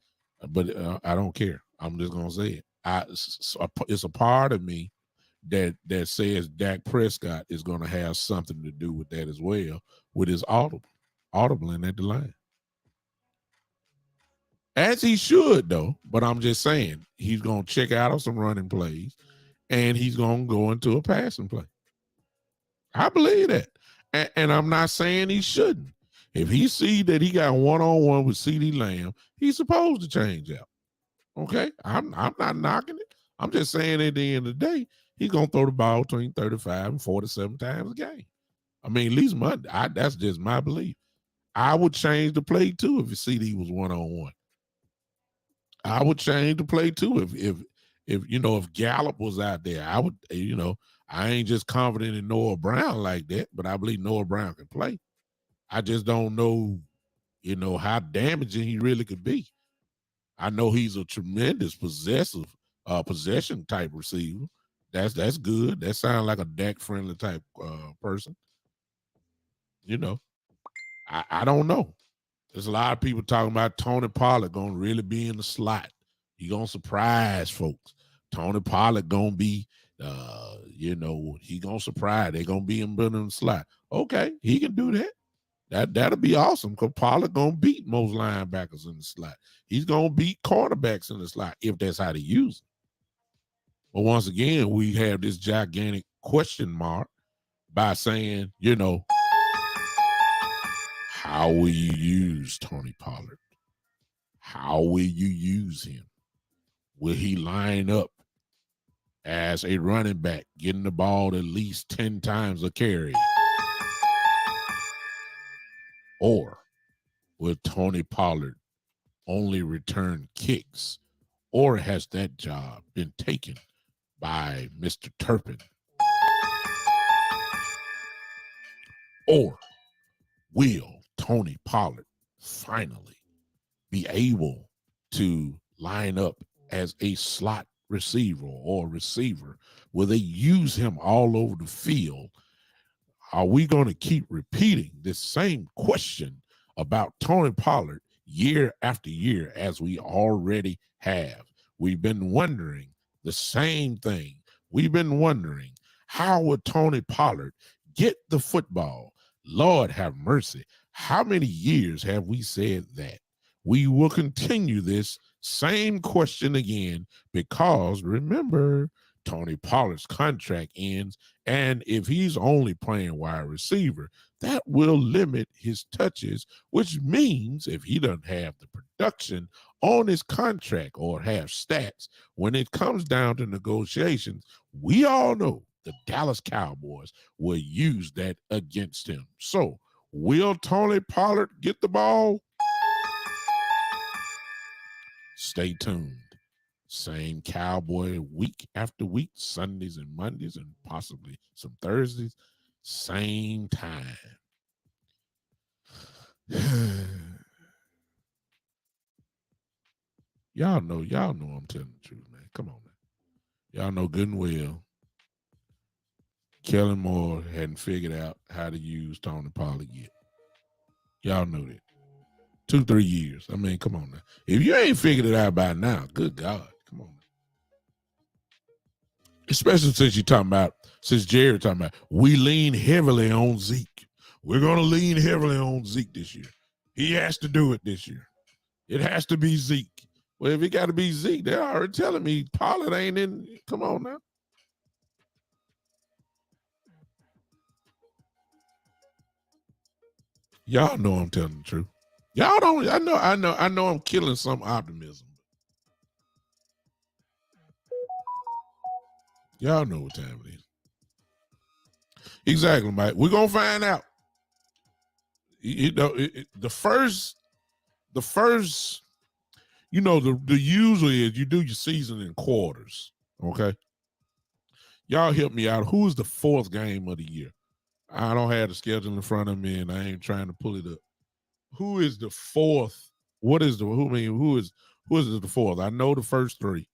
but I don't care. I'm just gonna say it. It's a part of me that says Dak Prescott is going to have something to do with that as well, with his audibling at the line. As he should, though. But I'm just saying he's going to check out of some running plays, and he's going to go into a passing play. I believe that, and I'm not saying he shouldn't. If he see that he got one-on-one with CeeDee Lamb, he's supposed to change out. Okay, I'm not knocking it. I'm just saying at the end of the day, he's gonna throw the ball between 35 and 47 times a game. I mean, at least that's just my belief. I would change the play too if CeeDee was one-on-one. I would change the play too if Gallup was out there. I would, I ain't just confident in Noah Brown like that, but I believe Noah Brown can play. I just don't know, how damaging he really could be. I know he's a tremendous possession type receiver. That's good. That sounds like a Dak friendly type person. I don't know. There's a lot of people talking about Tony Pollard gonna really be in the slot. He gonna surprise folks. Tony Pollard gonna be, he gonna surprise. They gonna be in the slot. Okay, he can do that. That'll be awesome because Pollard gonna beat most linebackers in the slot. He's gonna beat quarterbacks in the slot if that's how they use it. But once again, we have this gigantic question mark by saying, how will you use Tony Pollard? How will you use him? Will he line up as a running back, getting the ball at least 10 times a carry? Or will Tony Pollard only return kicks? Or has that job been taken by Mr. Turpin? Or will Tony Pollard finally be able to line up as a slot receiver or receiver? Will they use him all over the field? Are we going to keep repeating this same question about Tony Pollard year after year as we already have? We've been wondering the same thing. We've been wondering, how would Tony Pollard get the football? Lord have mercy. How many years have we said that? We will continue this same question again because, remember, Tony Pollard's contract ends, and if he's only playing wide receiver, that will limit his touches, which means if he doesn't have the production on his contract or have stats, when it comes down to negotiations, we all know the Dallas Cowboys will use that against him. So, will Tony Pollard get the ball? Stay tuned. Same Cowboy week after week, Sundays and Mondays, and possibly some Thursdays. Same time. Y'all know I'm telling the truth, man. Come on, man. Y'all know good and well Kellen Moore hadn't figured out how to use Tony Pollard yet. Y'all know that. 2-3 years. I mean, come on now. If you ain't figured it out by now, good God. Come on. Especially since Jerry talking about, we lean heavily on Zeke. We're going to lean heavily on Zeke this year. He has to do it this year. It has to be Zeke. Well, if it got to be Zeke, they're already telling me Pollard ain't in. Come on now. Y'all know I'm telling the truth. Y'all don't. I know I'm killing some optimism. Y'all know what time it is. Exactly, Mike. We're gonna find out. The first, the usually is you do your season in quarters. Okay. Y'all help me out. Who's the fourth game of the year? I don't have the schedule in front of me, and I ain't trying to pull it up. Who is the fourth? Who is the fourth? I know the first three.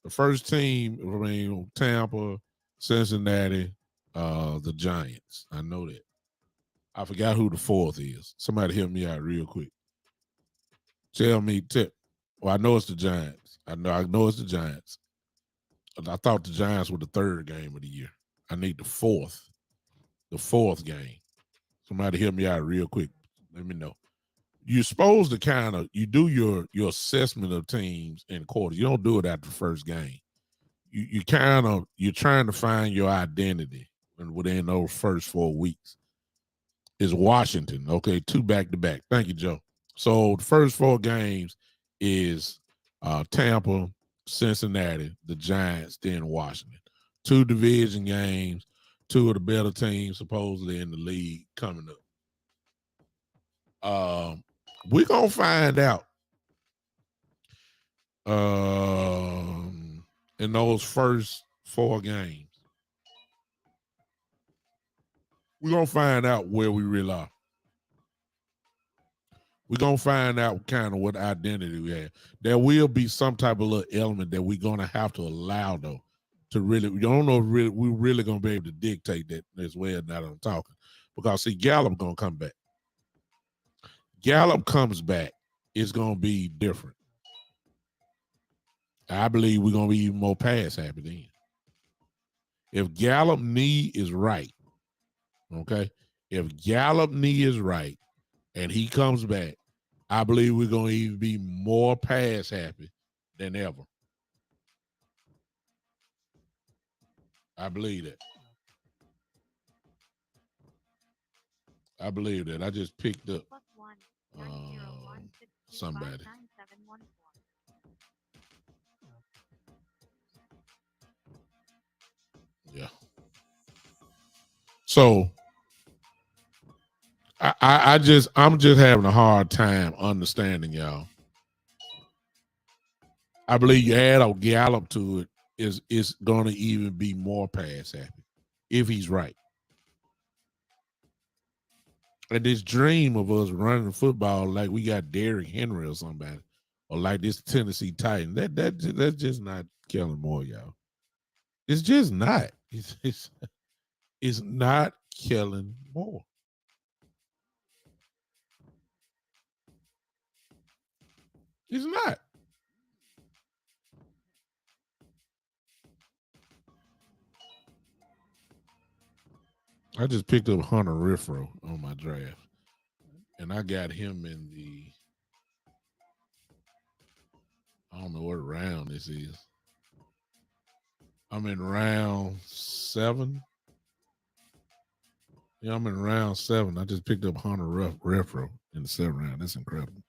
The first team, Tampa, Cincinnati, the Giants. I know that. I forgot who the fourth is. Somebody help me out real quick. Tell me, well, I know it's the Giants. I know it's the Giants. I thought the Giants were the third game of the year. I need the fourth game. Somebody help me out real quick. Let me know. You're supposed to you do your assessment of teams in quarters. You don't do it after the first game. You're trying to find your identity within those first 4 weeks. is Washington. Okay, 2 back-to-back. Thank you, Joe. So the first 4 games is Tampa, Cincinnati, the Giants, then Washington. 2 division games, 2 of the better teams supposedly in the league coming up. We're going to find out in those first 4 games. We're going to find out where we really are. We're going to find out kind of what identity we have. There will be some type of little element that we're going to have to allow, though, to really, we don't know if we're really going to be able to dictate that as well now that I'm talking. Because, see, Gallup going to come back. Gallup comes back, it's going to be different. I believe we're going to be even more pass happy then. If Gallup knee is right, okay? If Gallup knee is right and he comes back, I believe we're going to even be more pass happy than ever. I believe that. I believe that. I just picked up somebody. Yeah. So I'm just having a hard time understanding y'all. I believe you add a Gallup to it, is going to even be more pass happy if he's right. And this dream of us running football like we got Derrick Henry or somebody, or like this Tennessee Titan, that's just not Kellen Moore, y'all. It's just not. It's not Kellen Moore. It's not. I just picked up Hunter Renfrow on my draft, and I got him in the, I don't know what round this is. I'm in round 7. Yeah, I'm in round 7. I just picked up Hunter Renfrow in the 7th round. That's incredible.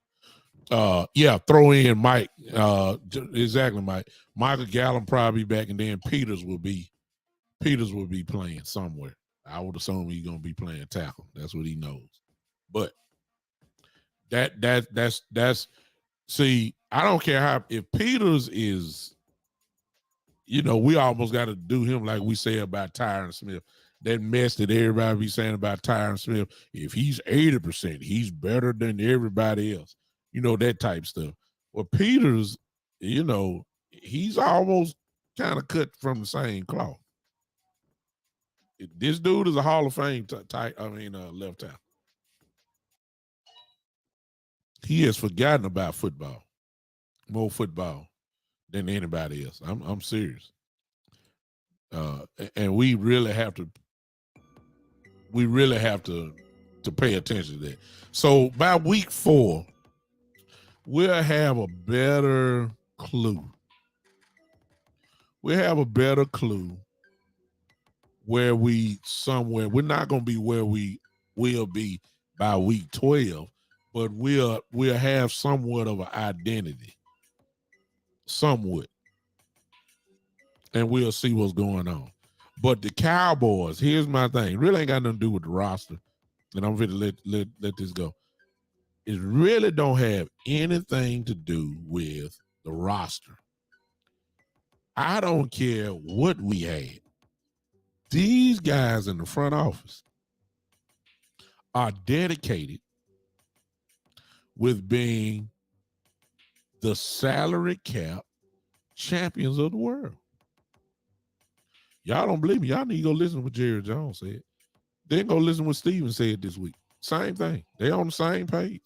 Yeah, throw in Mike. Exactly, Mike. Michael Gallup probably back, and then Peters will be playing somewhere. I would assume he's gonna be playing tackle. That's what he knows. But that's see, I don't care how, if Peters is, we almost got to do him like we say about Tyron Smith. That mess that everybody be saying about Tyron Smith. If he's 80%, he's better than everybody else. That type stuff. Well, Peters, he's almost kind of cut from the same cloth. This dude is a Hall of Fame left tackle. He has forgotten about football, more football than anybody else. I'm serious. And we really have to pay attention to that. So by week 4, we'll have a better clue. We'll have a better clue where we're not going to be where we will be by week 12, but we'll have somewhat of an identity, somewhat, and we'll see what's going on. But the Cowboys, here's my thing, really ain't got nothing to do with the roster, and I'm going to let this go. It really don't have anything to do with the roster. I don't care what we had. These guys in the front office are dedicated with being the salary cap champions of the world. Y'all don't believe me? Y'all need to go listen to what Jerry Jones said. Then go listen to what Steven said this week. Same thing. They on the same page.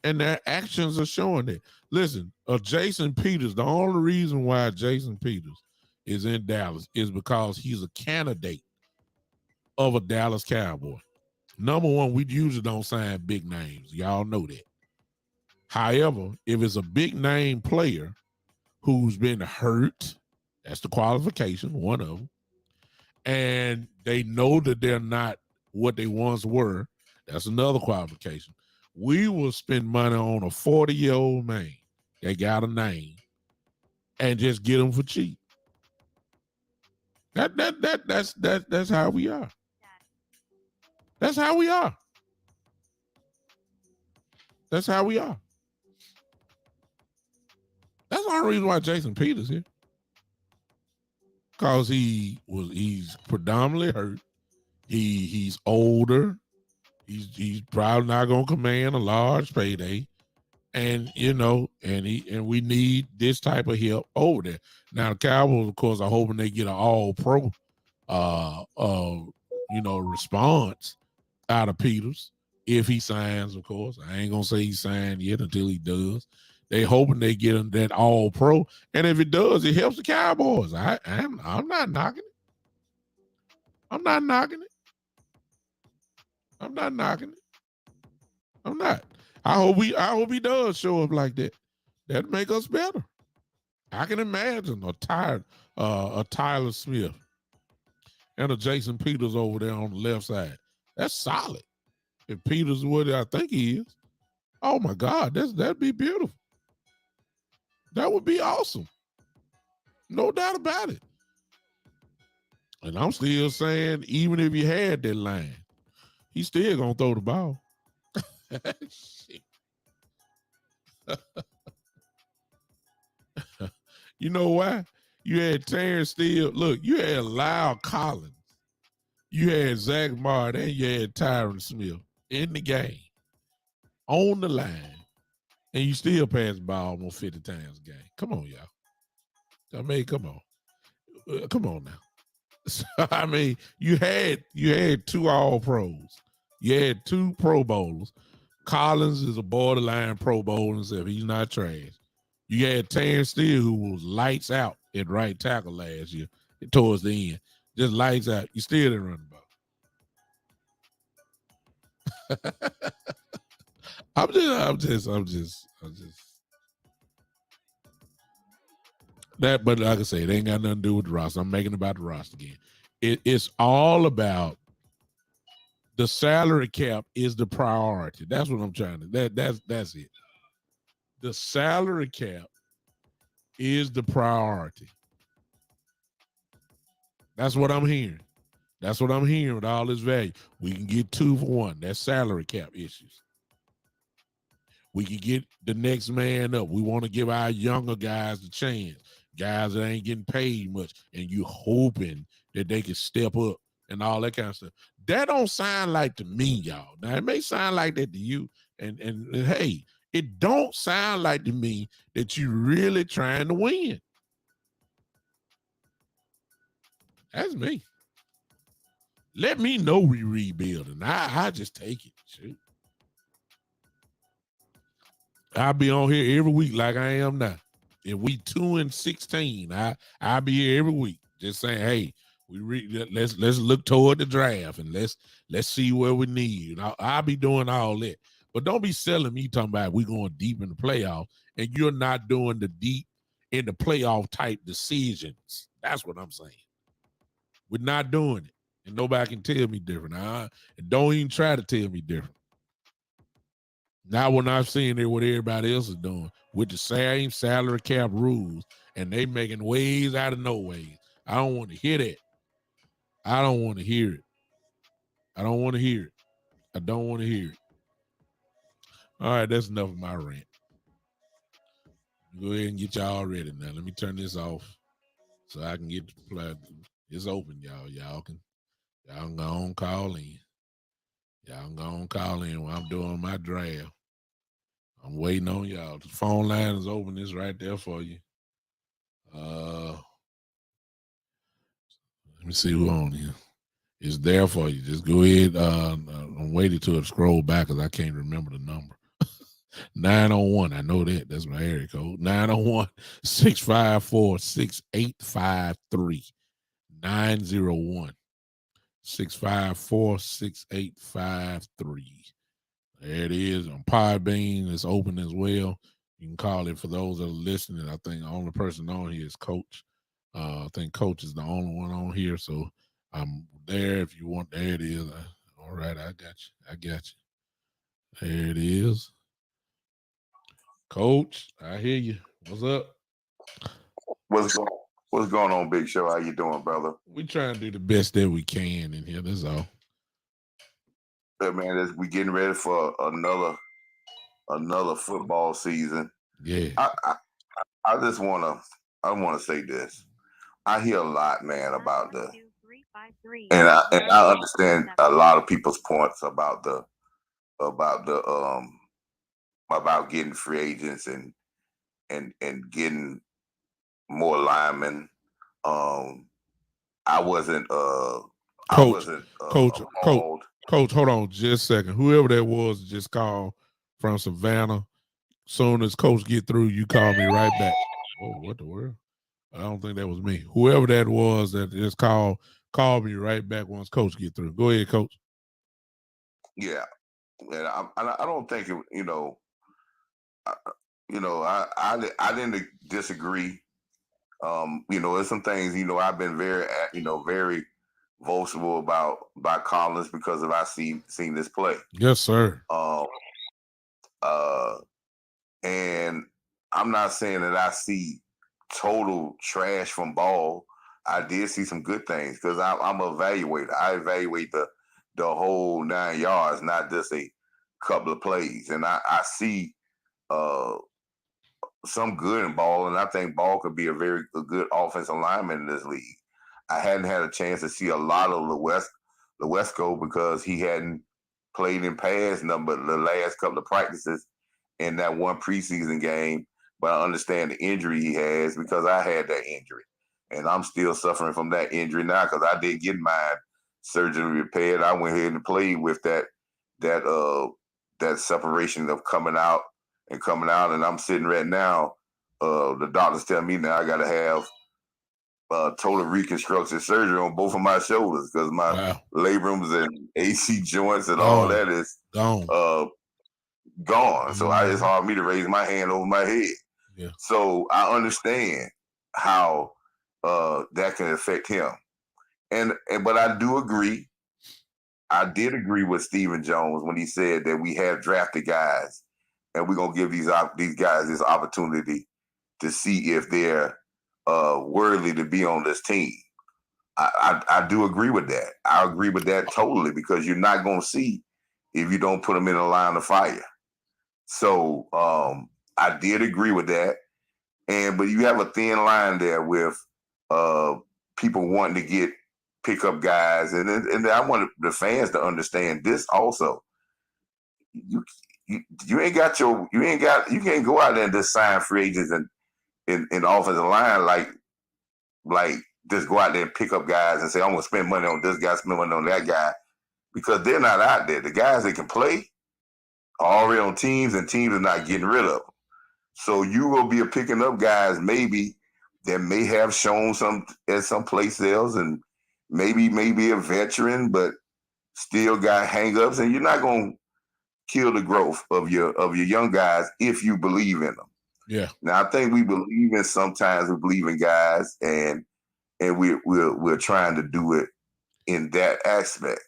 And their actions are showing it. Listen, Jason Peters, the only reason why Jason Peters is in Dallas is because he's a candidate of a Dallas Cowboy. Number one, we usually don't sign big names. Y'all know that. However, if it's a big name player who's been hurt, that's the qualification, one of them, and they know that they're not what they once were, That's another qualification. We will spend money on a 40-year-old man that got a name and just get him for cheap. That's how we are. That's how we are. That's how we are. That's the only reason why Jason Peters here. Because he's predominantly hurt. He's older. He's probably not gonna command a large payday. And we need this type of help over there. Now the Cowboys, of course, are hoping they get an all pro response out of Peters if he signs, of course. I ain't gonna say he signed yet until he does. They hoping they get him that all pro. And if it does, it helps the Cowboys. I'm not knocking it. I'm not knocking it. I'm not knocking it. I'm not. I hope he does show up like that. That'd make us better. I can imagine a Tyler Smith and a Jason Peters over there on the left side. That's solid. If Peters is what I think he is, oh my God, that'd be beautiful. That would be awesome. No doubt about it. And I'm still saying, even if he had that line, he's still gonna throw the ball. You know why? You had Terrence Steele. Look, you had Lyle Collins. You had Zach Martin, and you had Tyron Smith in the game, on the line, and you still pass the ball almost 50 times a game. Come on, y'all. I mean, come on. Come on now. So, I mean, you had two All-Pros. You had two Pro Bowlers. Collins is a borderline Pro Bowler himself. He's not trash. You had Terrence Steele, who was lights out at right tackle last year, towards the end. Just lights out. You still didn't run the ball. I'm just. That, but like I say, it ain't got nothing to do with the roster. I'm making it about the roster again. It's all about the salary cap is the priority. That's what I'm trying to. That's it. The salary cap is the priority. That's what I'm hearing. That's what I'm hearing with all this value. We can get 2 for 1. That's salary cap issues. We can get the next man up. We want to give our younger guys a chance. Guys that ain't getting paid much, and you hoping that they can step up and all that kind of stuff. That don't sound like to me, y'all. Now, it may sound like that to you, and hey, it don't sound like to me that you really trying to win. That's me. Let me know we rebuilding. I just take it. Shoot. I'll be on here every week like I am now. If we 2-16, I'll be here every week just saying, hey, let's look toward the draft and let's see where we need. I'll be doing all that. But don't be selling me talking about we going deep in the playoffs and you're not doing the deep in the playoff type decisions. That's what I'm saying. We're not doing it. And nobody can tell me different. And don't even try to tell me different. Now when I'm seeing it what everybody else is doing with the same salary cap rules and they making ways out of no ways. I don't want to hear that. I don't want to hear it. I don't want to hear it. I don't want to hear it. All right, that's enough of my rant. Go ahead and get y'all ready now. Let me turn this off so I can get the play. It's open, y'all. Y'all can go on call in. Y'all can go on call in while I'm doing my draft. I'm waiting on y'all. The phone line is open. It's right there for you. Let me see who on here. It's there for you. Just go ahead. I'm waiting till it scroll back because I can't remember the number. 901. I know that. That's my area code. 901-654-6853. 901-654-6853. There it is. On Podbean, it's open as well. You can call it for those that are listening. I think the only person on here is Coach. I think Coach is the only one on here. So I'm there if you want. There it is. All right, I got you. There it is. Coach, I hear you. What's up? What's going on, Big Show? How you doing, brother? We trying to do the best that we can in here. That's all. Hey, man, we getting ready for another football season. Yeah. I just wanna say this. I hear a lot, man, about and I understand a lot of people's points about the about getting free agents and getting more linemen. Um, I wasn't Coach, coach, coach, appalled. coach, hold on just a second. Whoever that was just called from Savannah. Soon as coach get through, you call me right back. Oh, what the world? I don't think that was me. Whoever that was that just call me right back once coach get through. Go ahead, coach. Yeah, and I don't think it. I, I didn't disagree. There's some things. I've been very vocal about Collins because of seen this play. Yes, sir. Uh, and I'm not saying that I see total trash from Ball. I did see some good things because I'm an evaluator. I evaluate the whole 9 yards, not just a couple of plays. And I see uh, some good in Ball, and I think Ball could be a good offensive lineman in this league. I hadn't had a chance to see a lot of Lewesko because he hadn't played in pass number the last couple of practices in that one preseason game. But I understand the injury he has because I had that injury, and I'm still suffering from that injury now because I did get mine surgery repaired. I went ahead and played with that separation of coming out, and I'm sitting right now. The doctors tell me now I got to have total reconstructive surgery on both of my shoulders because my labrums and AC joints and all that is gone. Gone. So it's hard for me to raise my hand over my head. Yeah. So I understand how that can affect him. But I do agree. I did agree with Stephen Jones when he said that we have drafted guys and we're gonna give these guys this opportunity to see if they're worthy to be on this team. I do agree with that. I agree with that totally because you're not gonna see if you don't put them in a line of fire. So I did agree with that, but you have a thin line there with people wanting to pick up guys, and I want the fans to understand this also. You can't go out there and just sign free agents and in the offensive line like just go out there and pick up guys and say I'm gonna spend money on this guy, spend money on that guy because they're not out there. The guys that can play are already on teams, and teams are not getting rid of them. So you will be picking up guys maybe that may have shown some at some place else, and maybe a veteran, but still got hangups, and you're not going to kill the growth of your young guys if you believe in them. Yeah. Now I think we believe in guys, and we're trying to do it in that aspect.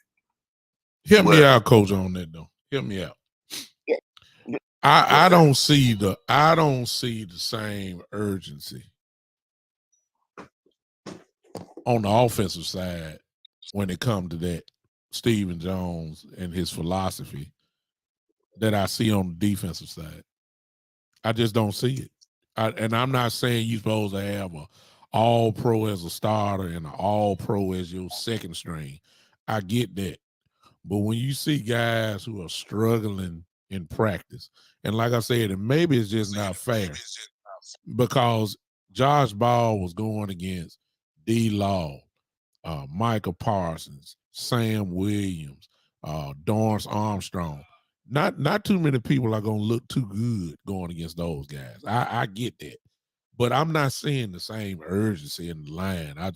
Help me out, coach, on that though. Help me out. I don't see the same urgency on the offensive side when it comes to that Stephen Jones and his philosophy that I see on the defensive side. I just don't see it. And I'm not saying you're supposed to have a all pro as a starter and an all pro as your second string. I get that. But when you see guys who are struggling in practice, and like I said, and maybe it's just not fair because Josh Ball was going against D. Law, Michael Parsons, Sam Williams, Dorrance Armstrong. Not too many people are gonna look too good going against those guys. I get that, but I'm not seeing the same urgency in the line. I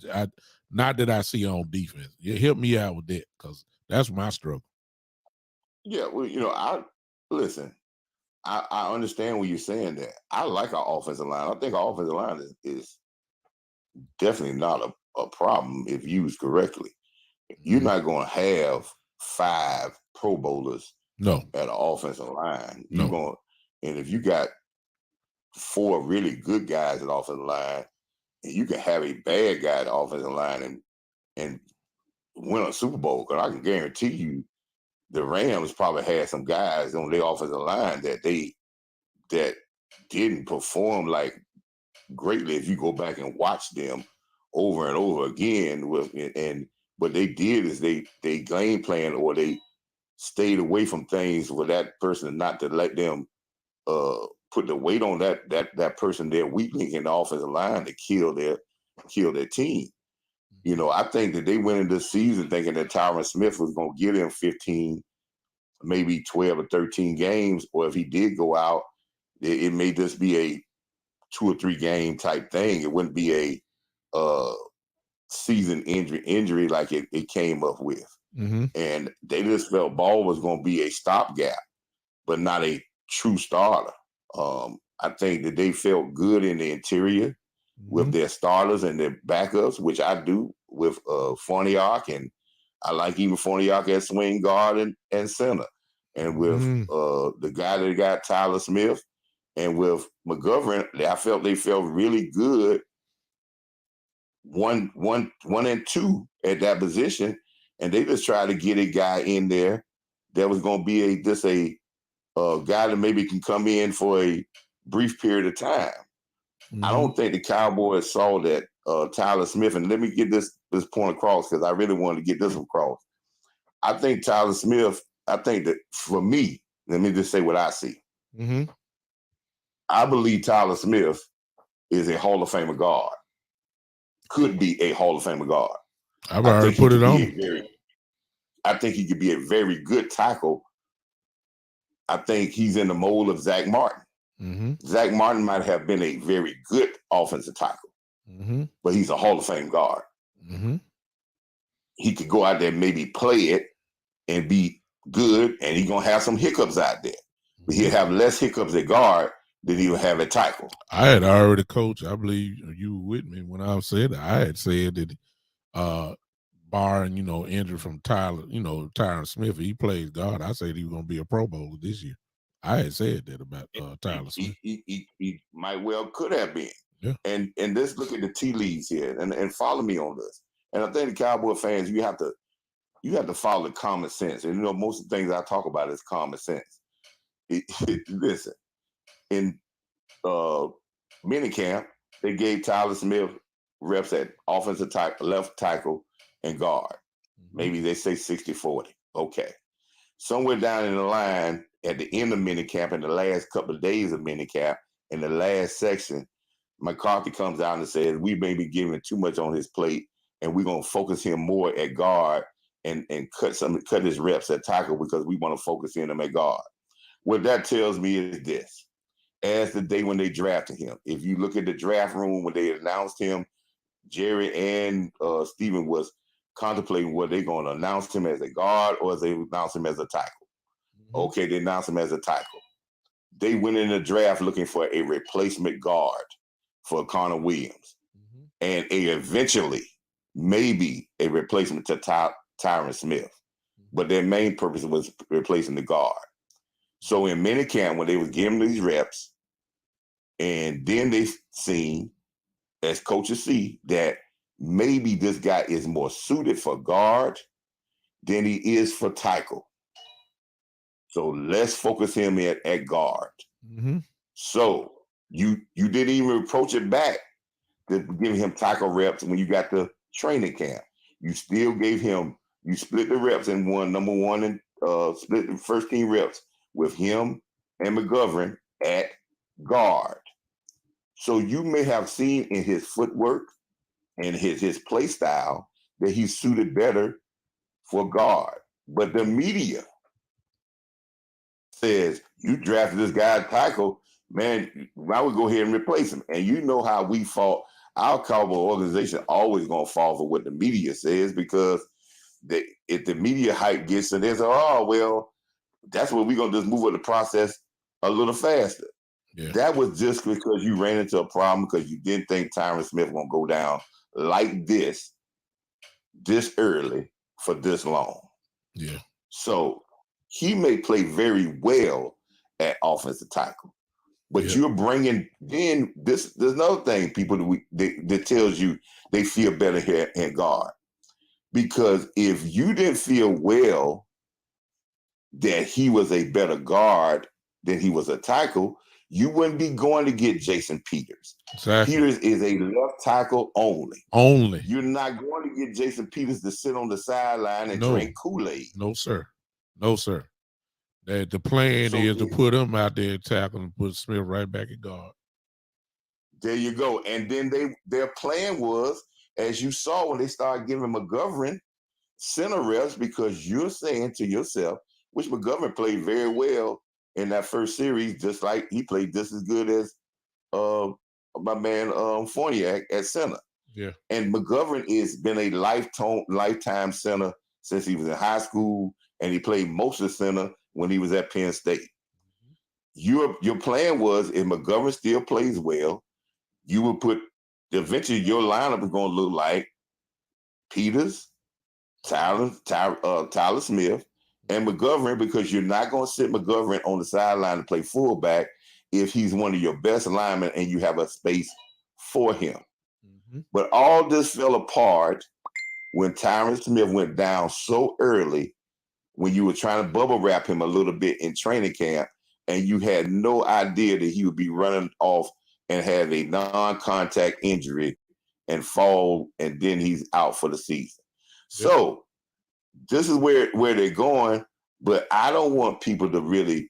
not that I see on defense. You help me out with that because that's my struggle. Yeah, well, I understand what you're saying there. I like our offensive line. I think our offensive line is definitely not a problem if used correctly. You're not going to have 5 Pro Bowlers No. at the offensive line. No. And if you got 4 really good guys at the offensive line, and you can have a bad guy at the offensive line and win a Super Bowl, because I can guarantee you the Rams probably had some guys on their offensive line that didn't perform like greatly if you go back and watch them over and over again. What they did is they game plan, or they stayed away from things for that person, not to let them put the weight on that person, their weak link in the offensive line, to kill their team. I think that they went into this season thinking that Tyron Smith was going to get him 15, maybe 12 or 13 games, or if he did go out, it may just be a 2 or 3 game type thing. It wouldn't be a season injury like it came up with. Mm-hmm. And they just felt Ball was going to be a stopgap, but not a true starter. I think that they felt good in the interior with their starters and their backups, which I do with Farniok, and I like even Farniok as swing guard and center. And with the guy that got Tyler Smith, and with McGovern, I felt they felt really good 1 and 2 at that position, and they just tried to get a guy in there that was going to be a guy that maybe can come in for a brief period of time. I don't think the Cowboys saw that Tyler Smith, and let me get this point across, because I really wanted to get this across. I think Tyler Smith, I think that for me, let me just say what I see. Mm-hmm. I believe Tyler Smith is a Hall of Famer guard. Could be a Hall of Famer guard. I've already put it on. I think he could be a very good tackle. I think he's in the mold of Zach Martin. Mm-hmm. Zach Martin might have been a very good offensive tackle, but he's a Hall of Fame guard. Mm-hmm. He could go out there and maybe play it and be good, and he's going to have some hiccups out there. But he'll have less hiccups at guard than he'll have at tackle. I had already coached, I believe you were with me when I said that. I had said that barring, injury from Tyron Smith, he plays guard. I said he was going to be a Pro Bowler this year. I had said that about Tyler Smith. He might well could have been. Yeah. And let's look at the tea leaves here and follow me on this. And I think the Cowboy fans, you have to follow common sense. And most of the things I talk about is common sense. Listen, in minicamp, they gave Tyler Smith reps at offensive tackle, left tackle, and guard. Maybe they say 60-40. Okay. Somewhere down in the line at the end of minicamp, in the last couple of days of minicamp, in the last section, McCarthy comes out and says, we may be giving too much on his plate, and we're going to focus him more at guard and cut his reps at tackle, because we want to focus in him at guard. What that tells me is this. As the day when they drafted him, if you look at the draft room when they announced him, Jerry and Steven was contemplating whether they're going to announce him as a guard or they announce him as a tackle. Okay, they announced him as a tackle. They went in the draft looking for a replacement guard for Connor Williams, and eventually maybe a replacement to Tyron Smith. But their main purpose was replacing the guard. So in minicamp, when they was giving these reps, and then they seen, as coaches see, that maybe this guy is more suited for guard than he is for tackle. So let's focus him at guard. So you didn't even approach it back to give him tackle reps when you got the training camp. You still gave him, you split the reps and number one, and split the first team reps with him and McGovern at guard. So you may have seen in his footwork and his play style that he's suited better for guard. But the media says, you drafted this guy at tackle, man, I would go ahead and replace him. And you know how we fought. Our Cowboy organization always going to fall for what the media says, because if the media hype gets to this, oh, well, that's what we're going to just move the process a little faster. Yeah. That was just because you ran into a problem because you didn't think Tyron Smith was going to go down like this early for this long. Yeah. So he may play very well at offensive tackle. But Yep. you're bringing in this. There's another thing people that tells you they feel better here at guard, because if you didn't feel well that he was a better guard than he was a tackle, you wouldn't be going to get Jason Peters. Exactly. Peters is a left tackle only. Only. You're not going to get Jason Peters to sit on the sideline and drink Kool-Aid. No, sir. No, sir. That the plan is to put him out there and tackle and put Smith right back at guard. There you go. And then their plan was, as you saw when they started giving McGovern center reps, because you're saying to yourself, which McGovern played very well in that first series, just like he played just as good as my man Fournier at center. Yeah. And McGovern has been a lifetime center since he was in high school, and he played most of the center when he was at Penn State. Your plan was, if McGovern still plays well, you would put, eventually your lineup is going to look like Peters, Tyler Smith, and McGovern, because you're not going to sit McGovern on the sideline to play fullback if he's one of your best linemen and you have a space for him. Mm-hmm. But all this fell apart when Tyron Smith went down so early, when you were trying to bubble wrap him a little bit in training camp, and you had no idea that he would be running off and have a non-contact injury and fall, and then he's out for the season. Yep. So this is where they're going, but I don't want people to really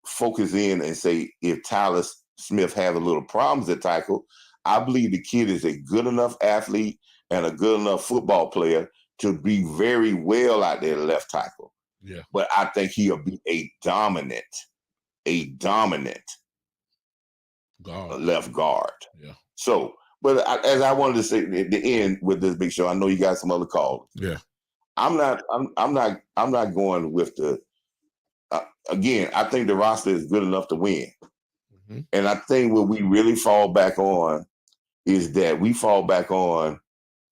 focus in and say, if Tyler Smith have a little problems at tackle, I believe the kid is a good enough athlete and a good enough football player to be very well out there left tackle. Yeah. But I think he'll be a dominant left guard. Yeah. So, but as I wanted to say at the end with this big show, I know you got some other calls. Yeah. I'm not going with the. Again, I think the roster is good enough to win, and I think what we really fall back on is that we fall back on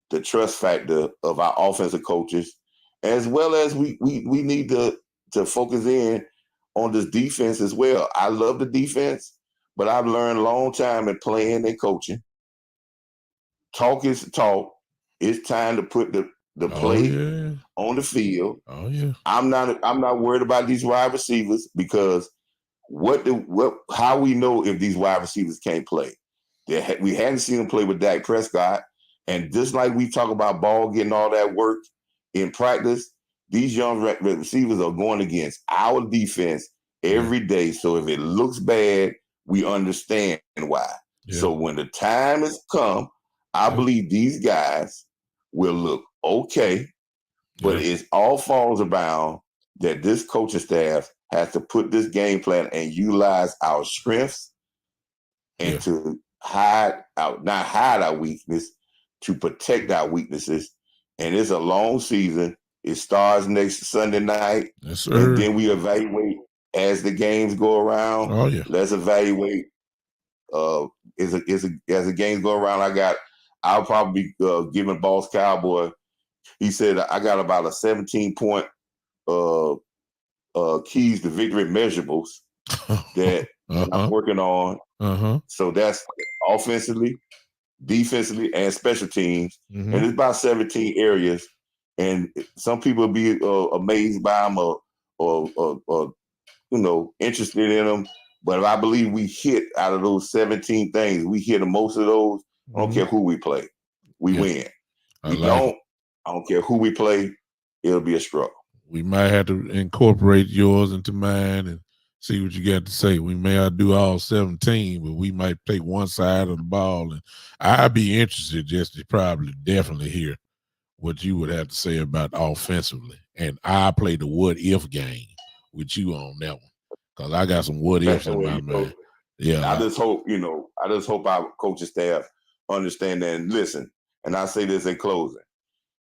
the trust factor of our offensive coaches, as well as we need to focus in on this defense as well. I love the defense, but I've learned a long time in playing and coaching. Talk is talk. It's time to put the play on the field. Oh yeah. I'm not worried about these wide receivers, because how we know if these wide receivers can't play? We hadn't seen them play with Dak Prescott, and just like we talk about Ball getting all that work in practice, these young receivers are going against our defense every day. So if it looks bad, we understand why. Yeah. So when the time has come, I believe these guys will look okay, but it all falls around that this coaching staff has to put this game plan and utilize our strengths and to not hide our weakness, to protect our weaknesses. And it's a long season. It starts next Sunday night. Yes, sir. And then we evaluate as the games go around. Oh yeah. Let's evaluate. As the games go around, I'll probably be giving Boss Cowboy. He said I got about a 17-point keys to victory measurables that I'm working on. So that's offensively, defensively, and special teams. And it's about 17 areas. And some people will be amazed by them or interested in them. But I believe we hit, out of those 17 things, we hit most of those. I don't care who we play. We win. I don't care who we play. It'll be a struggle. We might have to incorporate yours into mine and see what you got to say. We may not do all 17, but we might take one side of the ball. And I'd be interested just to definitely hear what you would have to say about offensively. And I play the what if game with you on that one, because I got some what ifs in my mind. Yeah. I just hope our coaching staff understand that and listen. And I say this in closing: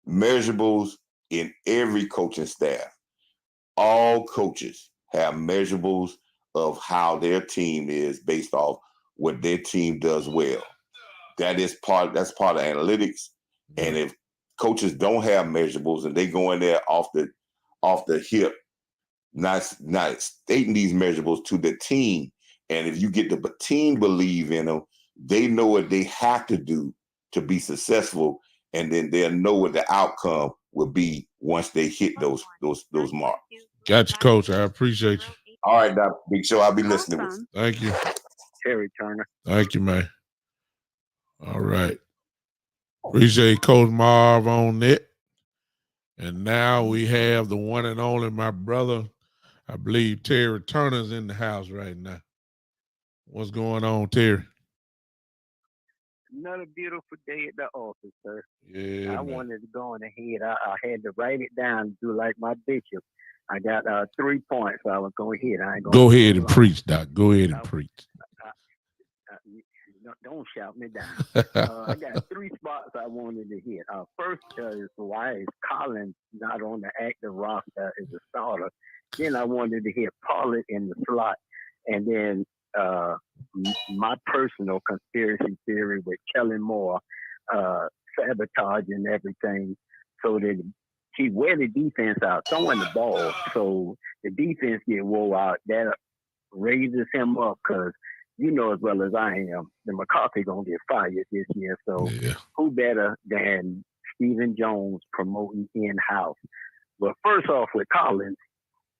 measurables in every coaching staff. All coaches have measurables of how their team is based off what their team does well. That's part of analytics. And if coaches don't have measurables and they go in there off the hip not stating these measurables to the team. And if you get the team believe in them, they know what they have to do to be successful, and then they'll know what the outcome will be once they hit those marks. Gotcha, Coach. I appreciate you. All right, Doc, Big Show. I'll be listening with you. Thank you. Terry Turner. Thank you, man. All right. Appreciate Coach Marv on that. And now we have the one and only my brother. I believe Terry Turner's in the house right now. What's going on, Terry? Another beautiful day at the office, sir. Yeah, I wanted to go on ahead. I had to write it down, do like my bishop. I got 3 points, so I was going ahead. I ain't gonna go ahead and preach, Doc. Go ahead and preach. Don't shout me down. I got 3 spots I wanted to hit. First is why is Collins not on the active roster as a starter. Then I wanted to hit Pollard in the slot, and then my personal conspiracy theory with Kellen Moore sabotaging everything so that he wear the defense out, throwing the ball, so the defense get wore out. That raises him up because you know as well as I am, the McCarthy gonna get fired this year. So who better than Stephen Jones promoting in-house? But first off with Collins,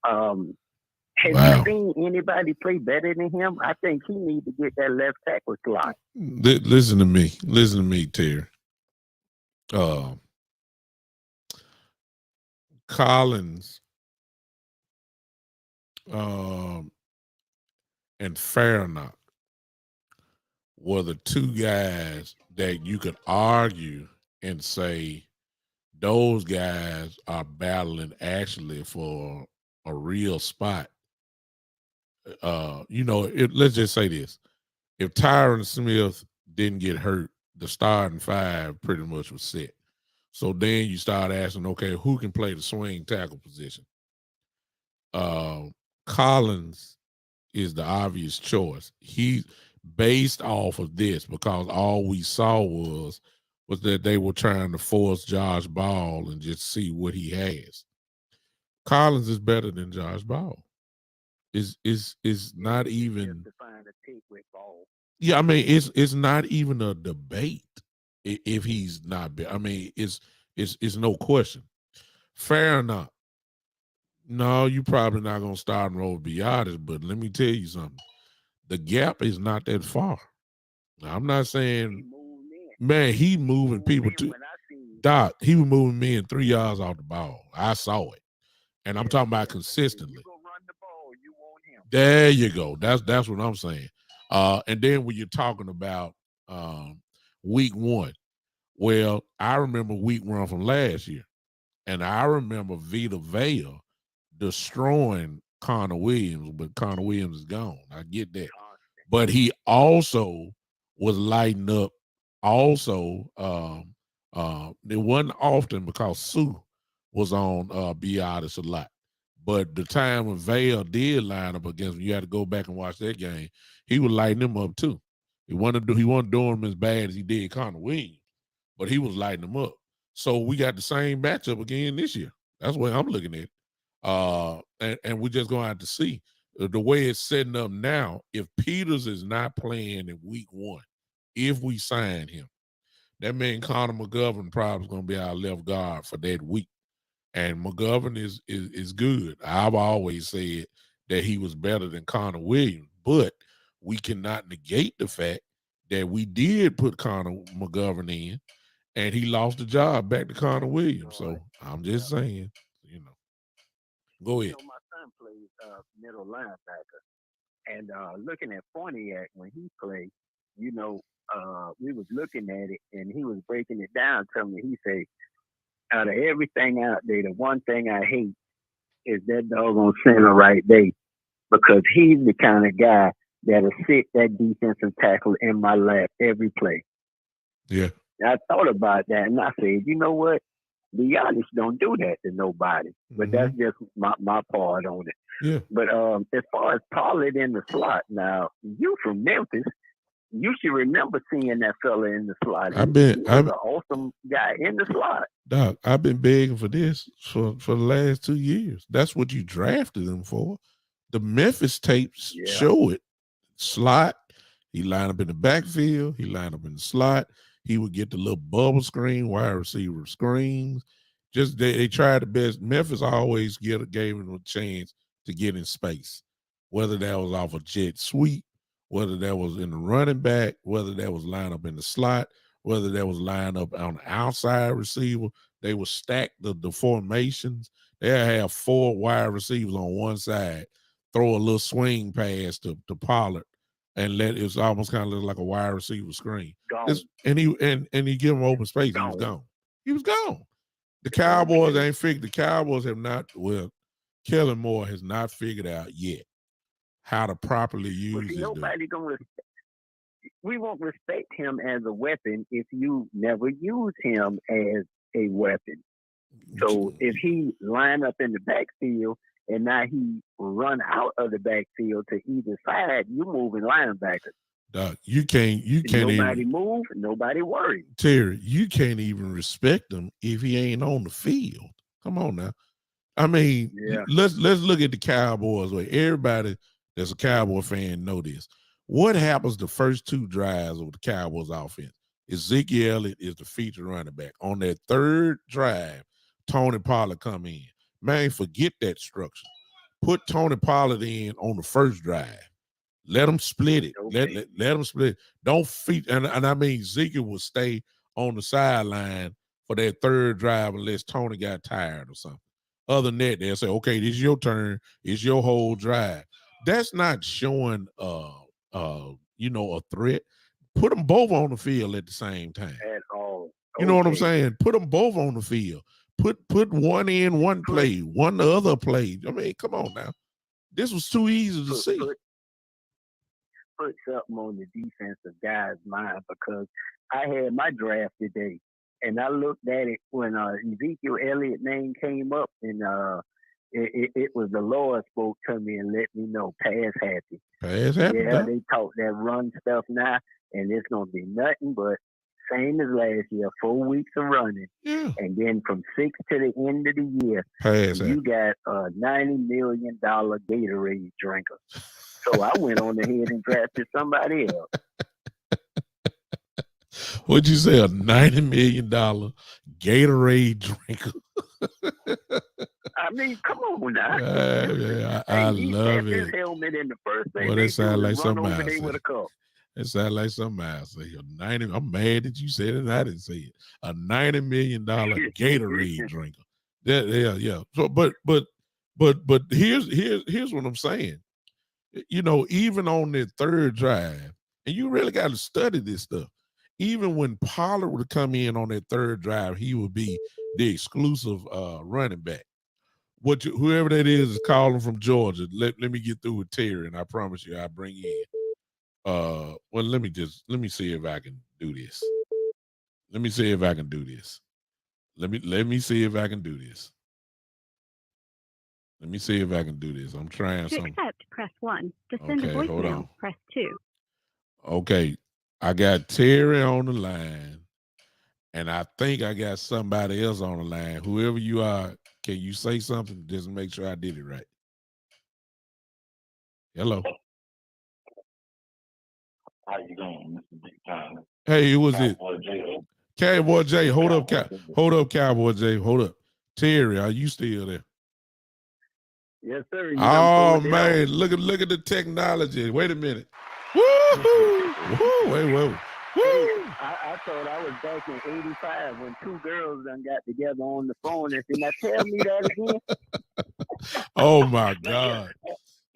have you seen anybody play better than him? I think he needs to get that left tackle slot. Listen to me, Terry. Collins and Farnock were the 2 guys that you could argue and say those guys are battling actually for a real spot. Let's just say this. If Tyron Smith didn't get hurt, the starting 5 pretty much was set. So then you start asking, okay, who can play the swing tackle position? Collins is the obvious choice. He based off of this because all we saw was that they were trying to force Josh Ball and just see what he has. Collins is better than Josh Ball. Is not even. Yeah, I mean it's not even a debate if he's not better. I mean it's no question. Fair enough. No, you probably not gonna start and roll Biotis, but let me tell you something. The gap is not that far. Now, I'm not saying, man, he moving people to Doc. He was moving men 3 yards off the ball. I saw it, and I'm talking about consistently. There you go. That's what I'm saying. And then when you're talking about week 1, well, I remember week 1 from last year, and I remember Vita Vea destroying Connor Williams, but Connor Williams is gone. I get that. But he also was lighting up also. It wasn't often because Sue was on Biotis a lot. But the time when Vale did line up against him, you had to go back and watch that game. He was lighting him up too. He wasn't doing him as bad as he did Connor Williams, but he was lighting him up. So we got the same matchup again this year. That's what I'm looking at. And we're just going to have to see the way it's setting up now. If Peters is not playing in week 1, if we sign him, that means Connor McGovern probably is going to be our left guard for that week. And McGovern is good. I've always said that he was better than Connor Williams, but we cannot negate the fact that we did put Connor McGovern in, and he lost the job back to Connor Williams. So I'm just saying, Go ahead. My son plays middle linebacker, and looking at Pontiac when he played, we was looking at it, and he was breaking it down. Telling me, he said, out of everything out there, the one thing I hate is that doggone center right there, because he's the kind of guy that'll sit that defensive tackle in my lap every play. Yeah. I thought about that, and I said, you know what? Be honest, don't do that to nobody. But that's just my part on it. Yeah. But as far as Pollard in the slot, now, you from Memphis, you should remember seeing that fella in the slot. I've He been, was I've, an awesome guy in the slot. Doc, I've been begging for this for the last 2 years. That's what you drafted him for. The Memphis tapes show it. Slot, he lined up in the backfield, he lined up in the slot. He would get the little bubble screen, wide receiver screens. Just they tried the best. Memphis always gave him a chance to get in space, whether that was off a jet sweep, whether that was in the running back, whether that was lined up in the slot, whether that was lined up on the outside receiver. They would stack the formations. They'll have 4 wide receivers on one side, throw a little swing pass to Pollard, and it's almost kind of look like a wide receiver screen. And he give him open space. He was gone. He was gone. The Cowboys ain't figured. The Cowboys have not. Well, Kellen Moore has not figured out yet how to properly use his. Nobody gonna. We won't respect him as a weapon if you never use him as a weapon. So if he line up in the backfield and now he run out of the backfield to either side, you moving linebackers. You can't nobody move, nobody worry. Terry, you can't even respect him if he ain't on the field. Come on now. I mean, let's look at the Cowboys way. Everybody that's a Cowboy fan know this. What happens the first 2 drives of the Cowboys offense? Ezekiel Elliott is the feature running back. On that 3rd drive, Tony Pollard come in. Man, forget that structure. Put Tony Pollard in on the 1st drive. Let them split it. Okay. Let them split it. Don't feature, and I mean Ezekiel will stay on the sideline for that 3rd drive unless Tony got tired or something. Other than that, they'll say, okay, this is your turn. It's your whole drive. That's not showing a threat. Put them both on the field at the same time. At all. Okay. You know what I'm saying? Put them both on the field. Put one in one play, one the other play. I mean, come on now. This was too easy to see. Put something on the defensive guy's mind, because I had my draft today and I looked at it when Ezekiel Elliott name came up, and it was the Lord spoke to me and let me know pass happy. Pass happy. Yeah, they talk that run stuff now, and it's gonna be nothing but same as last year, 4 weeks of running. Yeah. And then from 6 to the end of the year, you got a $90 million Gatorade drinker. So I went on ahead and drafted somebody else. What'd you say? A $90 million Gatorade drinker? I mean, come on now. I love it. His helmet in the first thing. Well, that sounds like something else. With a cup. It sounds like something else. I'm mad that you said it and I didn't say it. A $90 million Gatorade drinker. Yeah. So, but here's what I'm saying. You know, even on that 3rd drive, and you really got to study this stuff. Even when Pollard would come in on that 3rd drive, he would be the exclusive running back. Whoever that is calling from Georgia. Let me get through with Terry, and I promise you I'll bring you in. Well, let me see if I can do this. Let me see if I can do this. Let me see if I can do this. Let me see if I can do this. I'm trying something. To accept, press 1. To send a voicemail, press 2. Okay. I got Terry on the line, and I think I got somebody else on the line. Whoever you are, can you say something? Just make sure I did it right. Hello. How you doing, Mr. Big Time? Hey, who was it? Cowboy J. Hold up, Cowboy J. Hold up. Terry, are you still there? Yes, sir. Oh man, look at the technology. Wait a minute. Woo! Wait. Woo! I thought I was back in '85 when 2 girls done got together on the phone and said, "Now tell me that again." Oh my God.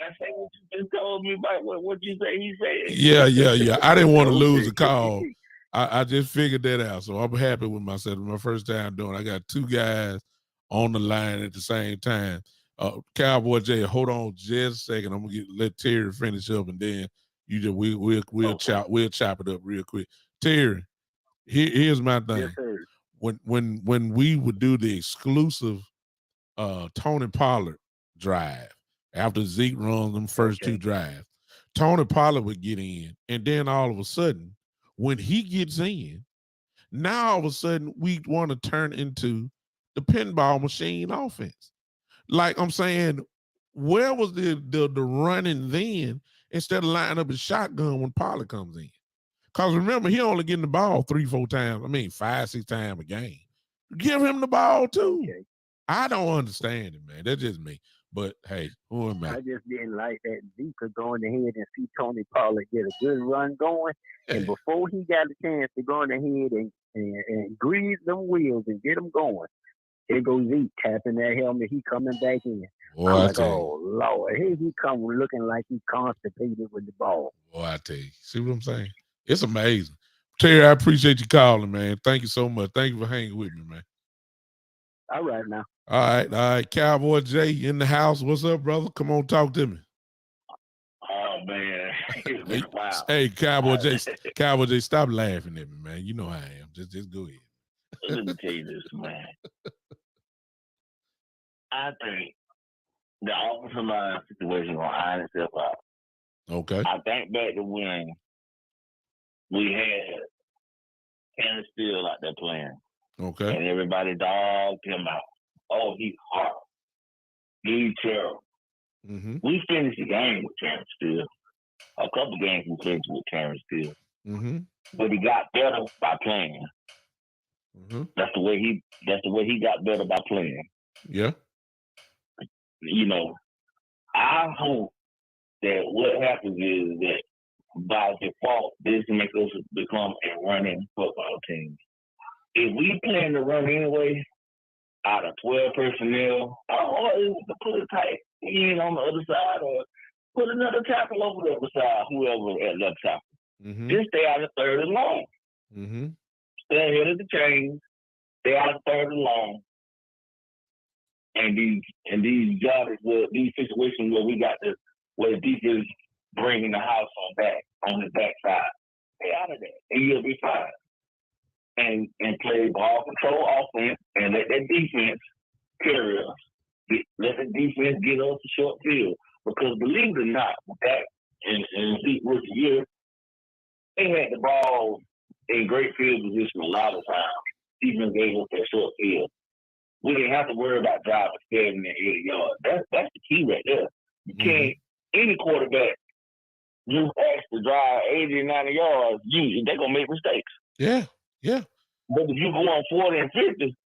That's what you just told me about. What you say he said. Yeah. I didn't want to lose the call. I just figured that out. So I'm happy with myself. My first time doing it. I got 2 guys on the line at the same time. Cowboy J, hold on just a second. I'm gonna let Terry finish up, and then we'll chop it up real quick. Terry, here's my thing. Yes, sir. When we would do the exclusive Tony Pollard drive after Zeke runs them first 2 drives, Tony Pollard would get in, and then all of a sudden, when he gets in, now all of a sudden we want to turn into the pinball machine offense. Like I'm saying, where was the running then instead of lining up a shotgun when Pollard comes in? Because remember, he only getting the ball 3-4 times. I mean, 5-6 times a game. Give him the ball too. Okay. I don't understand it, man. That's just me. But hey, who am I? I just didn't like that Zeke going ahead and see Tony Pollard get a good run going. Yeah. And before he got a chance to go on ahead and grease them wheels and get them going, here goes Zeke tapping that helmet. He coming back in. Boy, I'm like, oh, Lord. Here he come looking like he constipated with the ball. Boy, I tell you. See what I'm saying? It's amazing. Terry, I appreciate you calling, man. Thank you so much. Thank you for hanging with me, man. All right, now. All right. Cowboy Jay in the house. What's up, brother? Come on, talk to me. Oh, man. Wow. Hey, Cowboy Jay, stop laughing at me, man. You know how I am. Just go ahead. Let me tell you this, man. I think the offensive line situation will iron itself out. Okay. I think back to when we had Kenny Steele out there playing. Okay. And everybody dogged him out. Oh, he's hard. He's terrible. Mm-hmm. We finished the game with Terrence Steele. A couple games we finished with Terrence Steele. Mm-hmm. But he got better by playing. Mm-hmm. That's the way he got better by playing. Yeah. You know, I hope that what happens is that by default, this makes us become a running football team. If we plan to run anyway, out of 12 personnel, to put a tight end on the other side or put another tackle over the other side, whoever at left tackle. Mm-hmm. Just stay out of third and long. Mm-hmm. Stay ahead of the chains. Stay out of third and long. And these jobs, these situations where the defense bringing the house on the backside, stay out of that, and you'll be fine. And play ball control offense and let that defense carry us. Let the defense get us a short field. Because believe it or not, that in Zeke rookie year, they had the ball in great field position a lot of times. Defense gave us that short field. We didn't have to worry about driving 7 and 8 yards. That's the key right there. You can't, any quarterback, you ask to drive 80 and 90 yards, they're going to make mistakes. Yeah. Yeah. But if you go on 40 and 50,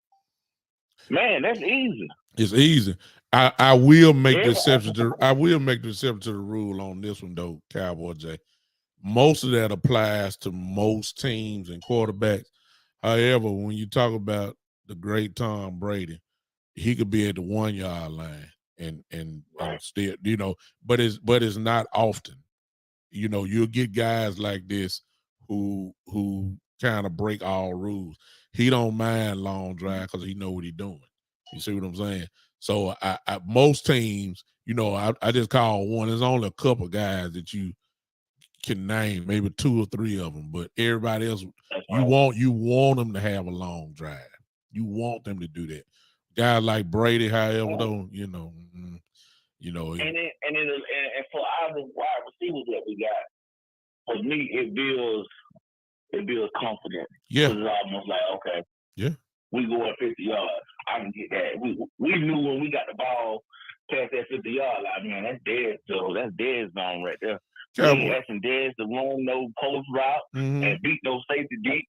man, that's easy. It's easy. I will make the exception to the rule on this one though, Cowboy J. Most of that applies to most teams and quarterbacks. However, when you talk about the great Tom Brady, he could be at the 1 yard line and still, you know, but it's not often. You know, you'll get guys like this who kind of break all rules. He don't mind long drive because he know what he's doing. You see what I'm saying? So I most teams, you know, I just call one. There's only a couple guys that you can name, maybe 2 or 3 of them, but everybody else, you want them to have a long drive. You want them to do that. Guys like Brady, however, though, you know. And for our wide receivers that we got, for me, it builds confidence. Yeah. It's almost like, okay, yeah, we go at 50 yards. I can get that. We knew when we got the ball past that 50-yard line, man, that's dead. So that's dead zone right there. We ain't asking Dez to run no post route and beat no safety deep.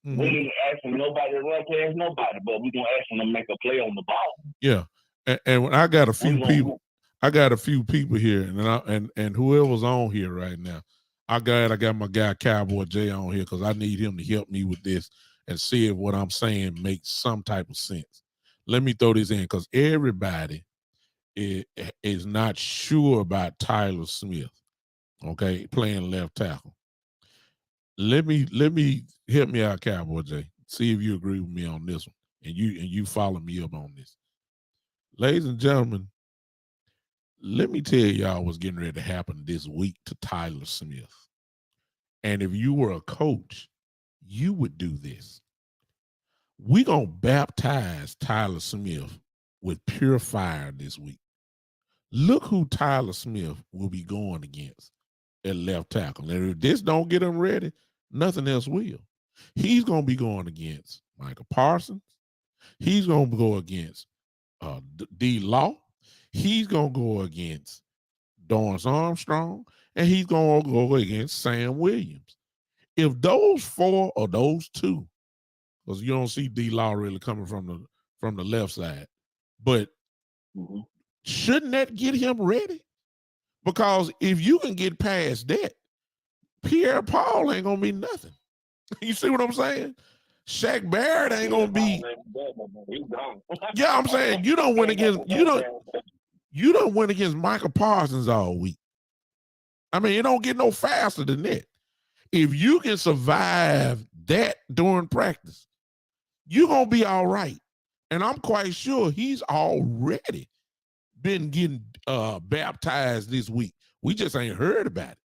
We ain't asking nobody to run past nobody, but we gonna ask them to make a play on the ball. Yeah, and when I got a few people here, and whoever's on here right now, I got my guy Cowboy Jay on here because I need him to help me with this and see if what I'm saying makes some type of sense. Let me throw this in because everybody is not sure about Tyler Smith. Okay, playing left tackle. Let me help me out, Cowboy J. See if you agree with me on this one, and you follow me up on this. Ladies and gentlemen, let me tell y'all what's getting ready to happen this week to Tyler Smith. And if you were a coach, you would do this. We're gonna baptize Tyler Smith with pure fire this week. Look who Tyler Smith will be going against. at left tackle. And if this don't get him ready, nothing else will. He's going to be going against Michael Parsons. He's going to go against D. Law. He's going to go against Dorance Armstrong. And he's going to go against Sam Williams. If those 4 or those 2, because you don't see D. Law really coming from the left side, but shouldn't that get him ready? Because if you can get past that, Pierre Paul ain't going to be nothing. You see what I'm saying? Shaq Barrett ain't going to be. Yeah, I'm saying you don't win against Michael Parsons all week. I mean, it don't get no faster than that. If you can survive that during practice, you're going to be all right. And I'm quite sure he's already been getting baptized this week. We just ain't heard about it.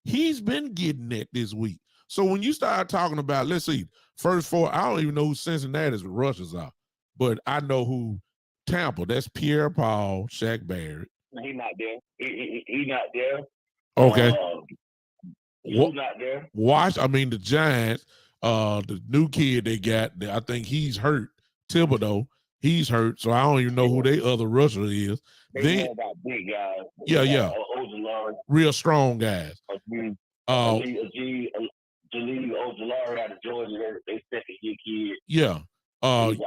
He's been getting it this week. So when you start talking about, let's see, first 4, I don't even know who Cincinnati's rushers are, but I know who Tampa, that's Pierre Paul, Shaq Barrett. He's not there. He's not there. Okay. He's not there. The Giants, the new kid they got, I think he's hurt. Thibodeau, he's hurt, so I don't even know who their other rusher is. They got big guys. Yeah. Real strong guys. Jaleel Ojulari out of Georgia, they second-year kid. Yeah. He's an outside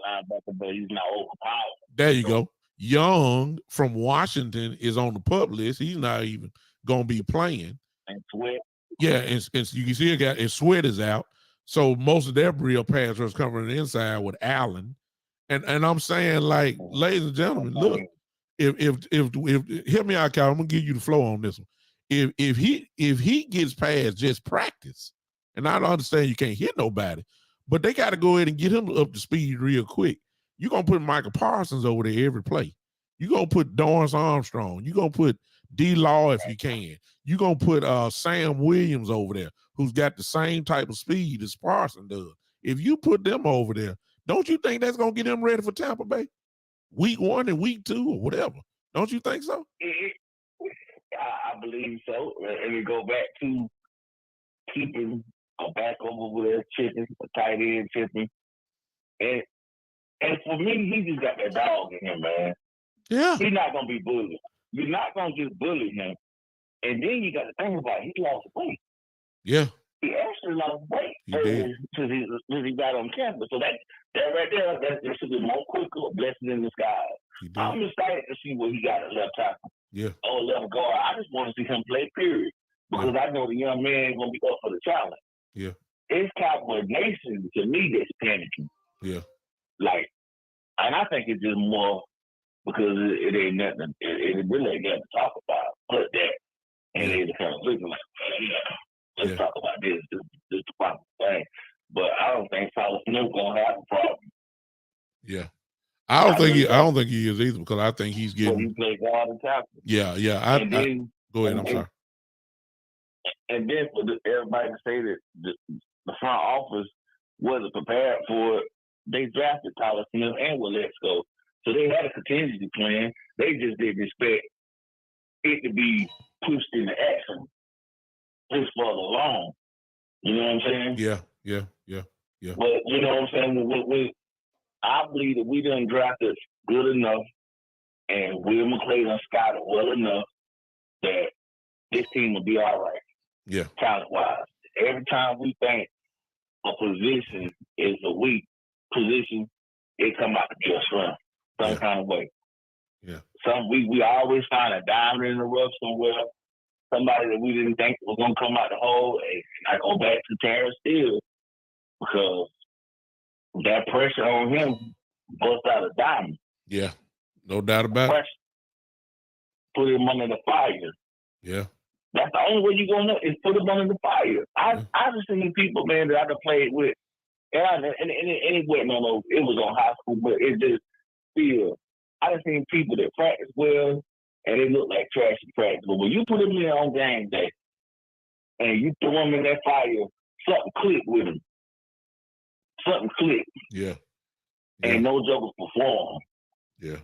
linebacker, but he's not overpowered. There you go. Young from Washington is on the PUP list. He's not even going to be playing. And Sweat. Yeah, and you can see a guy, and Sweat is out. So most of their real pass rush coming on the inside with Allen. And I'm saying, like, ladies and gentlemen, look, if hear me out, Kyle, I'm gonna give you the flow on this one. If he gets past just practice, and I don't understand you can't hit nobody, but they got to go ahead and get him up to speed real quick. You're gonna put Michael Parsons over there every play. You're gonna put Dorance Armstrong. You're gonna put D. Law if you can. You're gonna put Sam Williams over there, who's got the same type of speed as Parsons does. If you put them over there, don't you think that's gonna get them ready for Tampa Bay? Week 1 and week 2 or whatever. Don't you think so? I believe so. And we go back to keeping a back over there chipping, a tight end chipping. And for me, he just got that dog in him, man. Yeah. He's not gonna be bullied. You're not gonna just bully him. And then you got to think about it, he lost weight. Yeah. He actually lost weight since he got on campus. So that right there, that should be more quicker a blessing in disguise. I'm excited to see what he got at left tackle. Yeah. Or left guard. I just want to see him play, period. Because I know the young man gonna be up for the challenge. Yeah. It's Cowboy Nation to me that's panicking. Yeah. Like, and I think it's just more because it ain't nothing. It really ain't nothing to talk about. But that, and they kind of looking like, let's talk about this. This is the proper thing. But I don't think Tyler Smith gonna have a problem. Yeah. I don't think he is either, because I think he's getting. He plays all the time. Yeah. Go ahead. I'm sorry. And then for everybody to say that the front office wasn't prepared for it, they drafted Tyler Smith and Willetsko. So they had a contingency plan. They just didn't expect it to be pushed into action this further along. You know what I'm saying? Yeah. But you know what I'm saying? I believe that we done drafted good enough, and Will McClay done scouted well enough that this team will be all right. Yeah. Talent-wise. Every time we think a position is a weak position, it come out to be a strength some kind of way. Yeah. We always find a diamond in the rough somewhere, somebody that we didn't think was going to come out the hole. And I go back to Terrence Steele, because that pressure on him bust out a diamond. Yeah, no doubt about it. Put him under the fire. Yeah. That's the only way you're going to know is put him under the fire. I just seen people, man, that I done played with, and it wasn't on it was on high school, but it just still. I done seen people that practice well, and they look like trash in practice. But when you put them in on game day, and you throw them in that fire, something click with them. Something click. Yeah. And no jokers perform. Yeah.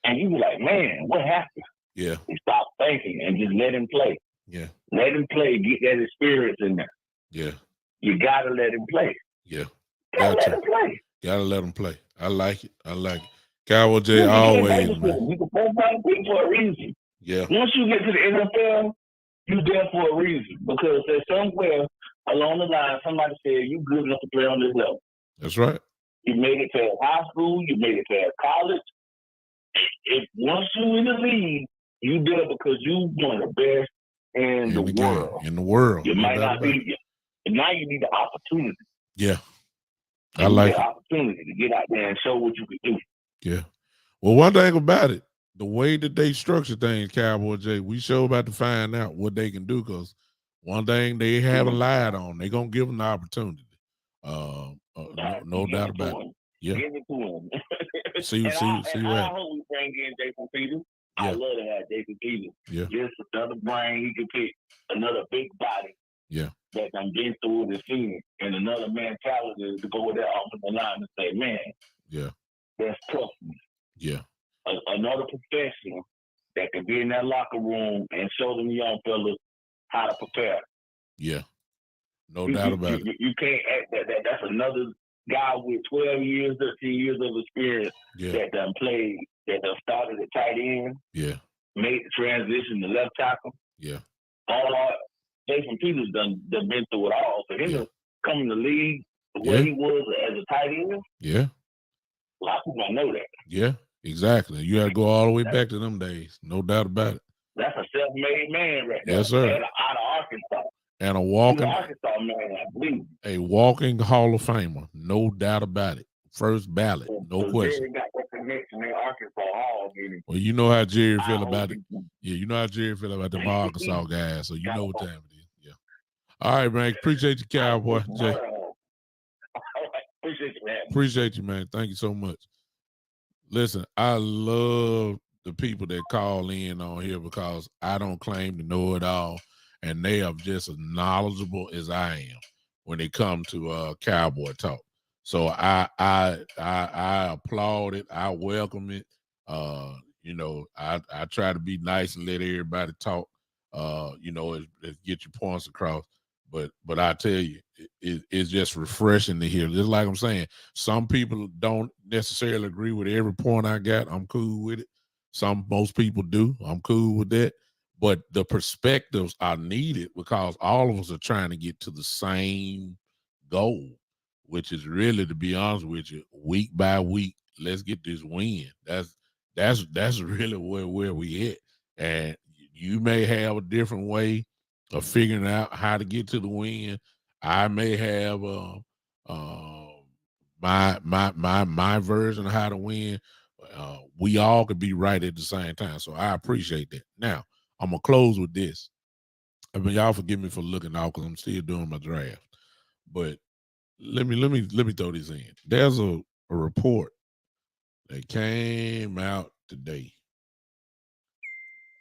And you be like, man, what happened? Yeah. He stopped thinking and just let him play. Yeah. Let him play. Get that experience in there. Yeah. You gotta let him play. Yeah. Gotta let him play. Gotta let him play. I like it. Cowboy J always, man. You can profile people for a reason. Yeah. Once you get to the NFL, you there for a reason. Because there's somewhere along the line somebody said you good enough to play on this level. That's right. You made it past high school, you made it past college. If once you in the league, you there because you one of the best in the world. In the world. You might not be. Now you need the opportunity. Yeah. I like the opportunity to get out there and show what you can do. Yeah. Well, one thing about it, the way that they structure things, Cowboy J, we sure about to find out what they can do, because one thing they haven't lied on, they're going to give them the opportunity. No doubt about it. Yeah. Give it to them. see what I hope we bring in Jason Peters. Yeah. I love to have Jason Peters. Yeah. Just another brain he can pick, another big body. Yeah. That I'm been through the scene, and another mentality to go with that offensive line and say, man, yeah, that's tough. Yeah. Another professional that can be in that locker room and show them young fellas how to prepare. Yeah. No doubt about it. You can't act that's another guy with 12 years, 13 years of experience that done played, that done started at tight end. Yeah. Made the transition to left tackle. Yeah. Jason Peters done been through it all. For him to come in the league the way he was as a tight end, a lot of people don't know that. Yeah, exactly. You had to go all the way back to them days. No doubt about it. That's a self-made man right there. Yes, sir. Out of Arkansas. And a walking Arkansas man, I believe. A walking Hall of Famer. No doubt about it. First ballot. No question. Jerry got that connection in Arkansas Hall. Well, you know how Jerry feel about it. Yeah, you know how Jerry feel about them Arkansas guys, so you know what time it is. Yeah. All right, man. Appreciate you, Cowboy Jay. Appreciate you, man. Appreciate you, man. Thank you so much. Listen, I love the people that call in on here, because I don't claim to know it all, and they are just as knowledgeable as I am when it comes to Cowboy Talk. So I applaud it. I welcome it. I try to be nice and let everybody talk. Get your points across. But I tell you, it's just refreshing to hear. Just like I'm saying, some people don't necessarily agree with every point I got. I'm cool with it. Most people do. I'm cool with that. But the perspectives are needed, because all of us are trying to get to the same goal, which is really, to be honest with you, week by week, let's get this win. That's really where we at. And you may have a different way of figuring out how to get to the win. I may have my version of how to win. We all could be right at the same time. So I appreciate that. Now, I'm gonna close with this. I mean, y'all forgive me for looking out, because I'm still doing my draft. But let me throw this in. There's a report that came out today,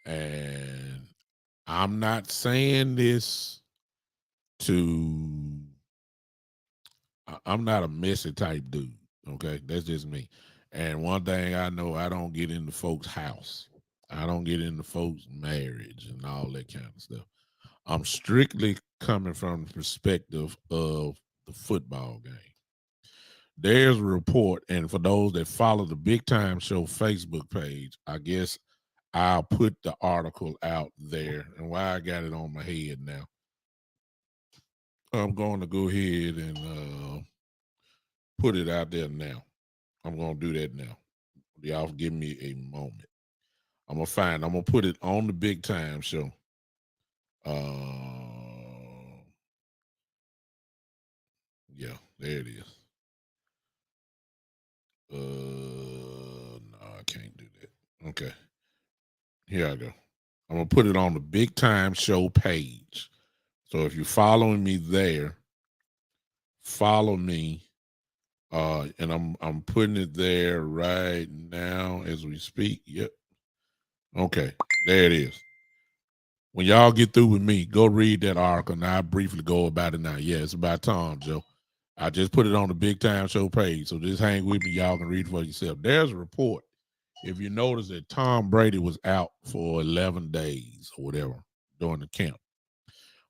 and I'm not saying this I'm not a messy type dude. Okay, that's just me. And one thing I know, I don't get into folks' house. I don't get into folks' marriage and all that kind of stuff. I'm strictly coming from the perspective of the football game. There's a report, and for those that follow the Big Time Show Facebook page, I guess I'll put the article out there. And why I got it on my head now, I'm going to go ahead and put it out there now. I'm going to do that now. Y'all give me a moment. I'm going to put it on the Big Time Show. Yeah, there it is. No, I can't do that. Okay. Here I go. I'm going to put it on the Big Time Show page. So if you're following me there, follow me. And I'm putting it there right now as we speak. Yep. Okay, there it is. When y'all get through with me, go read that article, and I'll briefly go about it now. Yeah, it's about Tom, Joe. I just put it on the Big Time Show page, so just hang with me. Y'all can read it for yourself. There's a report. If you notice that Tom Brady was out for 11 days or whatever, during the camp.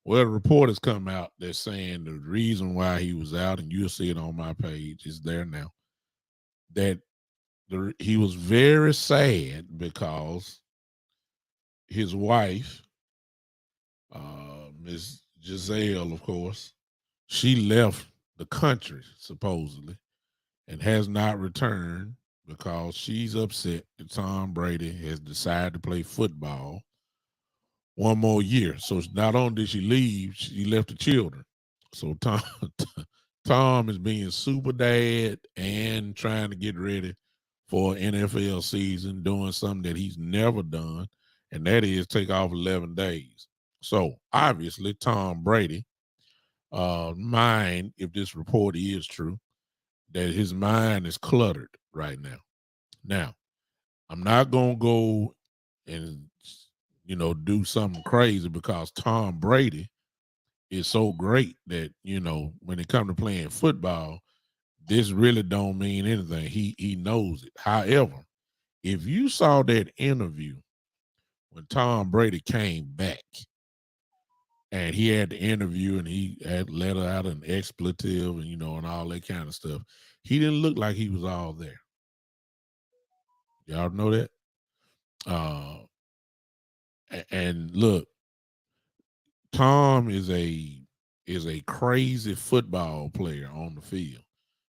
Well, the report has come out that's saying the reason why he was out, and you'll see it on my page, is there now, that he was very sad because his wife, Miss Giselle, of course, she left the country, supposedly, and has not returned because she's upset that Tom Brady has decided to play football one more year. So not only did she leave, she left the children. So Tom is being super dad and trying to get ready for an NFL season, doing something that he's never done, and that is take off 11 days. So obviously Tom Brady, mind, if this report is true, that his mind is cluttered right now. Now, I'm not going to go and do something crazy because Tom Brady is so great that, when it comes to playing football, this really don't mean anything. He knows it. However, if you saw that interview when Tom Brady came back and he had the interview and he had let out an expletive and, and all that kind of stuff, he didn't look like he was all there. Y'all know that? And look, Tom is a crazy football player on the field.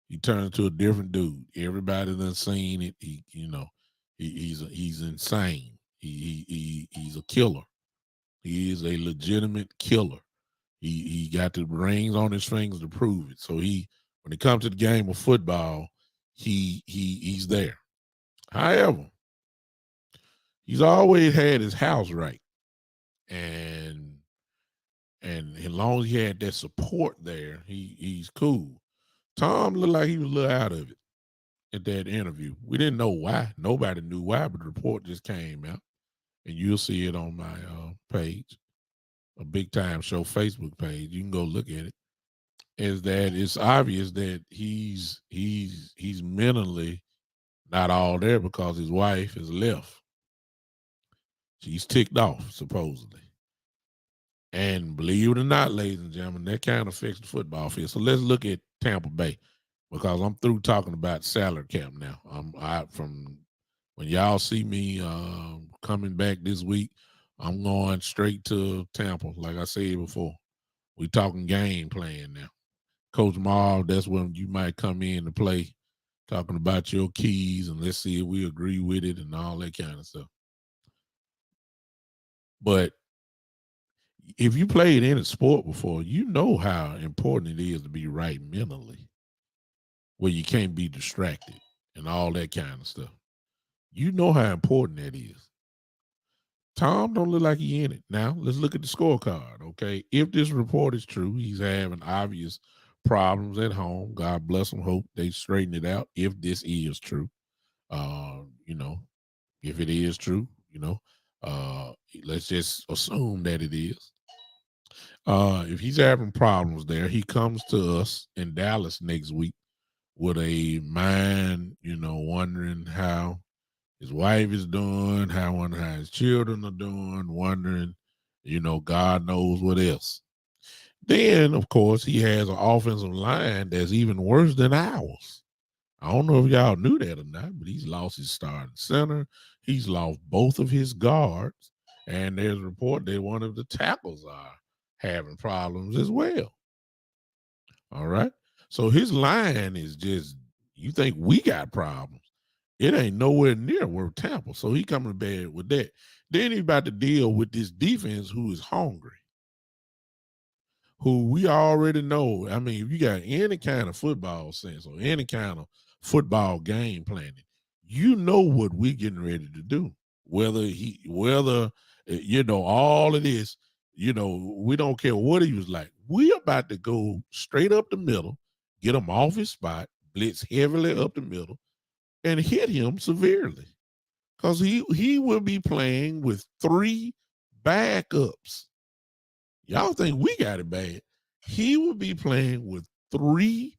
He turned into a different dude. Everybody done seen it. He's insane. He's a killer. He is a legitimate killer. He got the rings on his fingers to prove it. So when it comes to the game of football, he's there. However, he's always had his house right. And as long as he had that support there, he's cool. Tom looked like he was a little out of it at that interview. We didn't know why. Nobody knew why, but the report just came out. And you'll see it on my page, a Big Time Show Facebook page. You can go look at it. Is that it's obvious that he's mentally not all there because his wife has left. She's ticked off, supposedly. And believe it or not, ladies and gentlemen, that kind of affects the football field. So let's look at Tampa Bay, because I'm through talking about salary cap now. From when y'all see me coming back this week, I'm going straight to Tampa. Like I said before, we talking game plan now. Coach Marv, that's when you might come in to play, talking about your keys, and let's see if we agree with it and all that kind of stuff. But if you played any sport before, you know how important it is to be right mentally, where you can't be distracted and all that kind of stuff. You know how important that is. Tom don't look like he in it. Now, let's look at the scorecard, okay? If this report is true, he's having obvious problems at home. God bless him. Hope they straighten it out if this is true. If it is true, let's just assume that it is. If he's having problems there, he comes to us in Dallas next week with a mind, wondering how his wife is doing, wondering how his children are doing, wondering, God knows what else. Then, of course, he has an offensive line that's even worse than ours. I don't know if y'all knew that or not, but he's lost his starting center. He's lost both of his guards. And there's a report that one of the tackles are having problems as well. All right. So his line is just, you think we got problems. It ain't nowhere near where Tampa. So he coming to bed with that. Then he's about to deal with this defense who is hungry, who we already know. I mean, if you got any kind of football sense or any kind of football game planning, you know what we're getting ready to do. Whether all of this, we don't care what he was like. We about to go straight up the middle, get him off his spot, blitz heavily up the middle, and hit him severely. Because he will be playing with 3 backups. Y'all think we got it bad. He will be playing with 3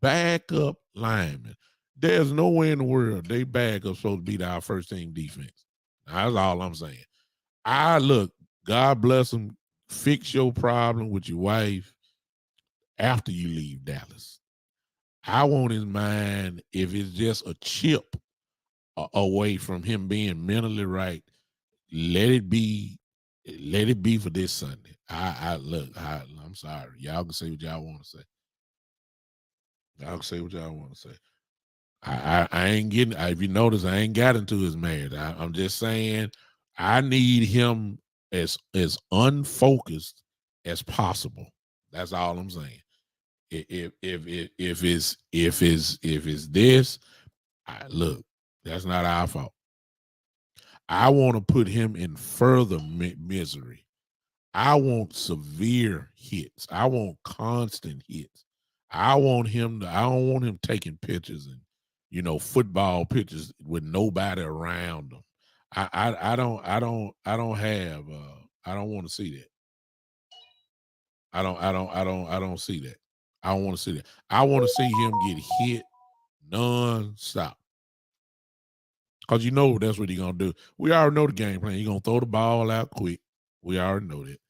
backup linemen. There's no way in the world they backup supposed to beat our first team defense. That's all I'm saying. God bless him. Fix your problem with your wife after you leave Dallas. I want his mind, if it's just a chip away from him being mentally right, let it be for this Sunday. I'm sorry. Y'all can say what y'all want to say. Y'all can say what y'all want to say. I ain't getting, if you notice, I ain't got into his marriage. I'm just saying I need him as unfocused as possible. That's all I'm saying. If it's this, look, that's not our fault. I want to put him in further misery. I want severe hits. I want constant hits. I don't want him taking pictures and, football pictures with nobody around him. I don't want to see that. I don't see that. I don't want to see that. I want to see him get hit non-stop. Because that's what he's going to do. We already know the game plan. He's going to throw the ball out quick. We already know that.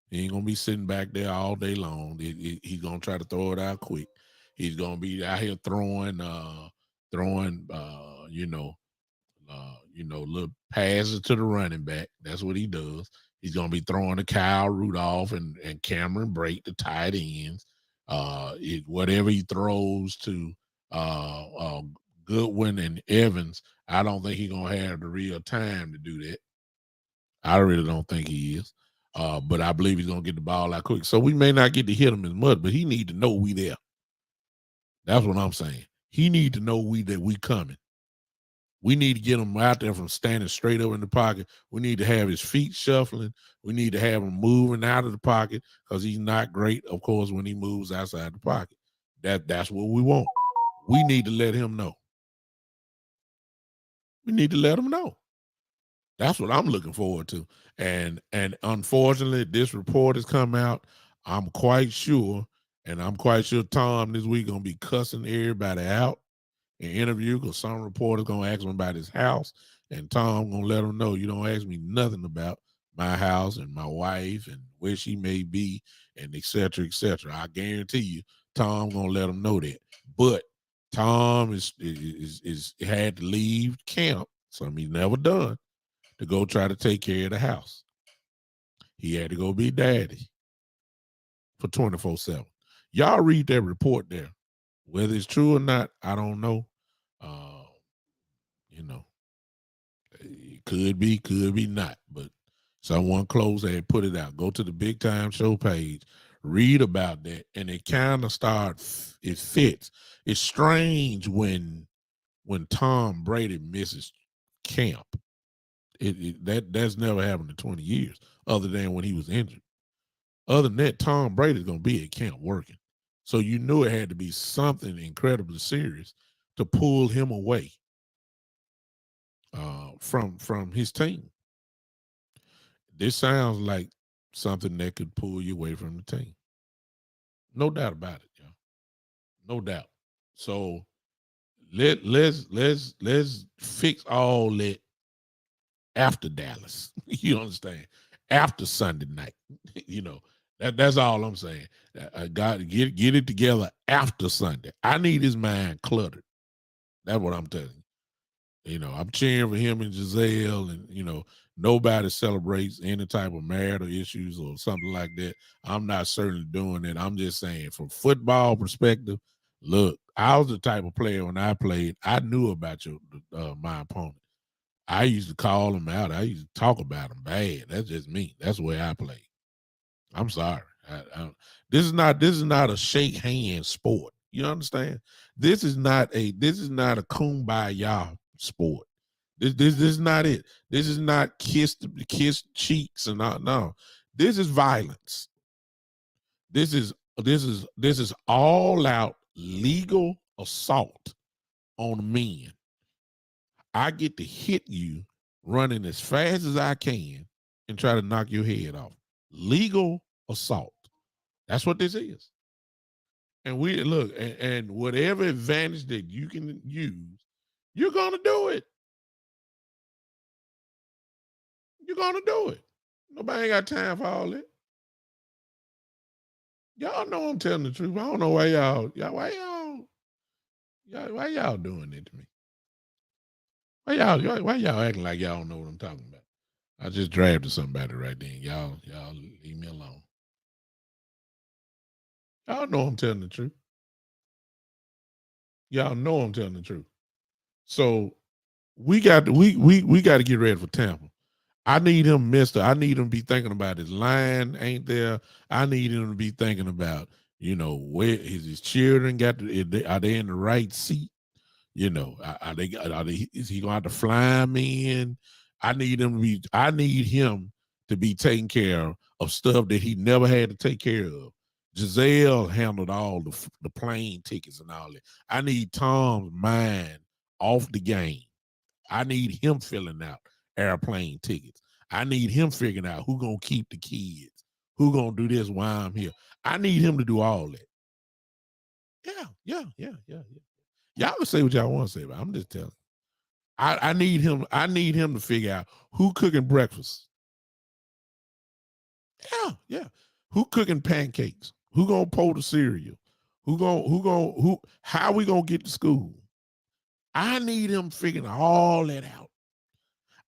He ain't going to be sitting back there all day long. He's going to try to throw it out quick. He's going to be out here throwing little passes to the running back. That's what he does. He's going to be throwing to Kyle Rudolph and Cameron Brate, the tight ends. Whatever he throws to Goodwin and Evans, I don't think he's going to have the real time to do that. I really don't think he is. But I believe he's going to get the ball out quick. So we may not get to hit him as much, but he need to know we there. That's what I'm saying. He need to know that we coming. We need to get him out there from standing straight up in the pocket. We need to have his feet shuffling. We need to have him moving out of the pocket because he's not great, of course, when he moves outside the pocket. That's what we want. We need to let him know. We need to let him know. That's what I'm looking forward to. And unfortunately, this report has come out. I'm quite sure Tom this week going to be cussing everybody out in interview because some reporter's going to ask him about his house, and Tom going to let him know, you don't ask me nothing about my house and my wife and where she may be and et cetera, et cetera. I guarantee you, Tom going to let him know that. But Tom is had to leave camp, something he's never done, to go try to take care of the house. He had to go be daddy for 24/7. Y'all read that report there. Whether it's true or not, I don't know. It could be not. But someone close and put it out. Go to the Big Time Show page, read about that, and it kind of it fits. It's strange when Tom Brady misses camp. That's never happened in 20 years, other than when he was injured. Other than that, Tom Brady's going to be at camp working. So you knew it had to be something incredibly serious to pull him away from his team. This sounds like something that could pull you away from the team. No doubt about it, y'all. No doubt. So let's fix all that after Dallas. You understand? After Sunday night. That's all I'm saying. I got to get it together after Sunday. I need his mind cluttered. That's what I'm telling you. I'm cheering for him and Gisele, and nobody celebrates any type of marital issues or something like that. I'm not certainly doing it. I'm just saying, from football perspective, look, I was the type of player when I played, I knew about my opponent. I used to call him out. I used to talk about him bad. That's just me. That's the way I played. I'm sorry. This is not a shake hand sport. You understand? This is not a kumbaya sport. This is not it. This is not kiss cheeks and not. No. This is violence. This is all out legal assault on men. I get to hit you running as fast as I can and try to knock your head off. Legal assault. That's what this is. And we look, and whatever advantage that you can use, you're going to do it. You're going to do it. Nobody ain't got time for all that. Y'all know I'm telling the truth. I don't know why y'all doing it to me. Why y'all acting like y'all don't know what I'm talking about? I just drafted somebody right then. Y'all leave me alone. Y'all know I'm telling the truth. Y'all know I'm telling the truth. So we got to get ready for Tampa. I need him, mister. I need him to be thinking about his line ain't there. I need him to be thinking about, where is his children are they in the right seat? Is he gonna have to fly him in? I need him to be taking care of stuff that he never had to take care of. Giselle handled all the plane tickets and all that. I need Tom's mind off the game. I need him filling out airplane tickets. I need him figuring out who gonna keep the kids, who gonna do this while I'm here. I need him to do all that. Yeah. Y'all can say what y'all want to say, but I'm just telling you. I need him to figure out who cooking breakfast. Yeah. Who cooking pancakes? Who gonna pour the cereal? How we gonna get to school? I need him figuring all that out.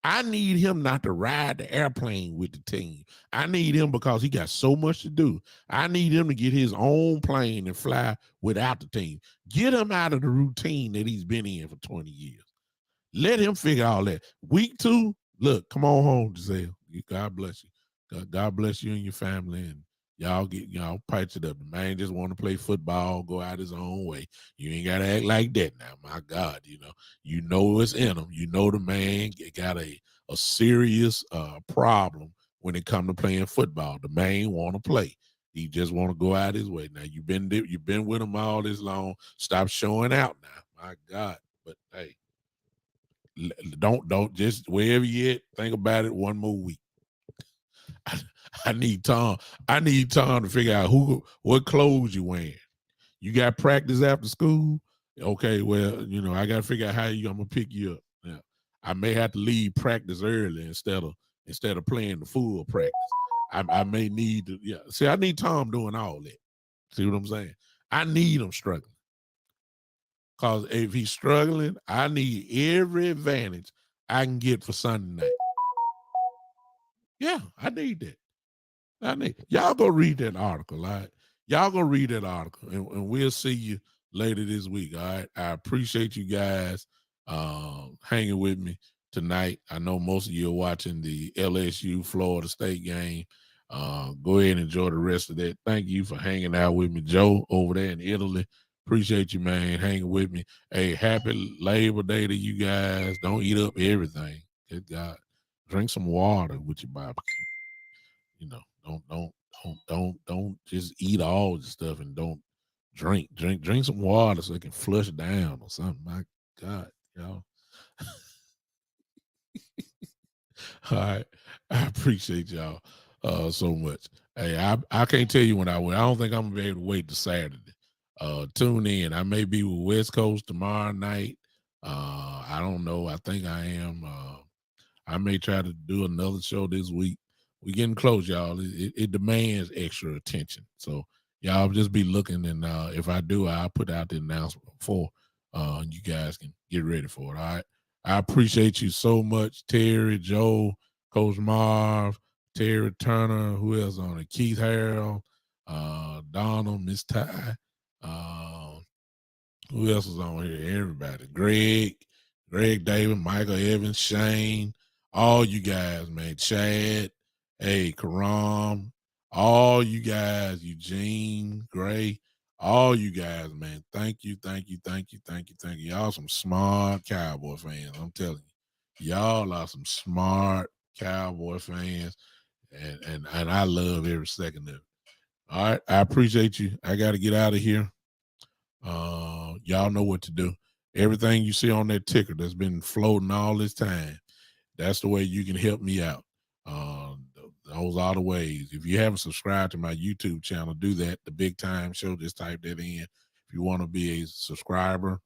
I need him not to ride the airplane with the team. I need him because he got so much to do. I need him to get his own plane and fly without the team. Get him out of the routine that he's been in for 20 years. Let him figure all that. Week 2, look, come on home, Giselle. God bless you. God bless you and your family, and y'all patch it up. The man just want to play football, go out his own way. You ain't got to act like that now. My God, you know it's in him. You know the man got a serious problem when it come to playing football. The man want to play. He just want to go out his way. Now you've been with him all this long. Stop showing out now. My God, but hey. Don't just wherever you at, think about it one more week. I need Tom to figure out what clothes you wearing. You got practice after school? Okay, well, I gotta figure out I'm gonna pick you up. Now, I may have to leave practice early instead of playing the full practice. I may need to, See, I need Tom doing all that. See what I'm saying? I need him struggling. Because if he's struggling, I need every advantage I can get for Sunday night. Yeah, I need that. Y'all go read that article, all right? Y'all go read that article, and we'll see you later this week, all right? I appreciate you guys hanging with me tonight. I know most of you are watching the LSU Florida State game. Go ahead and enjoy the rest of that. Thank you for hanging out with me, Joe, over there in Italy. Appreciate you, man, hanging with me. Hey, happy Labor Day to you guys. Don't eat up everything. Good God. Drink some water with your barbecue. Don't just eat all the stuff and don't drink some water so it can flush down or something. My God, y'all. All right. I appreciate y'all so much. Hey, I can't tell you when I went. I don't think I'm gonna be able to wait to Saturday. Tune in. I may be with West Coast tomorrow night. I don't know. I think I am. I may try to do another show this week. We're getting close, y'all. It demands extra attention. So y'all just be looking, and if I do, I'll put out the announcement before you guys can get ready for it. All right. I appreciate you so much, Terry, Joe, Coach Marv, Terry Turner, who else on it? Keith Harrell, Donald, Miss Ty. Who else is on here? Everybody. Greg David, Michael Evans, Shane, all you guys, man. Chad, hey, Karam, all you guys, Eugene, Gray, all you guys, man. Thank you. Y'all some smart Cowboy fans. I'm telling you. Y'all are some smart Cowboy fans. And I love every second of it. All right. I appreciate you. I got to get out of here. Y'all know what to do. Everything you see on that ticker that's been floating all this time, that's the way you can help me out. Those are the ways. If you haven't subscribed to my YouTube channel, do that. The Big Time Show, just type that in. If you want to be a subscriber,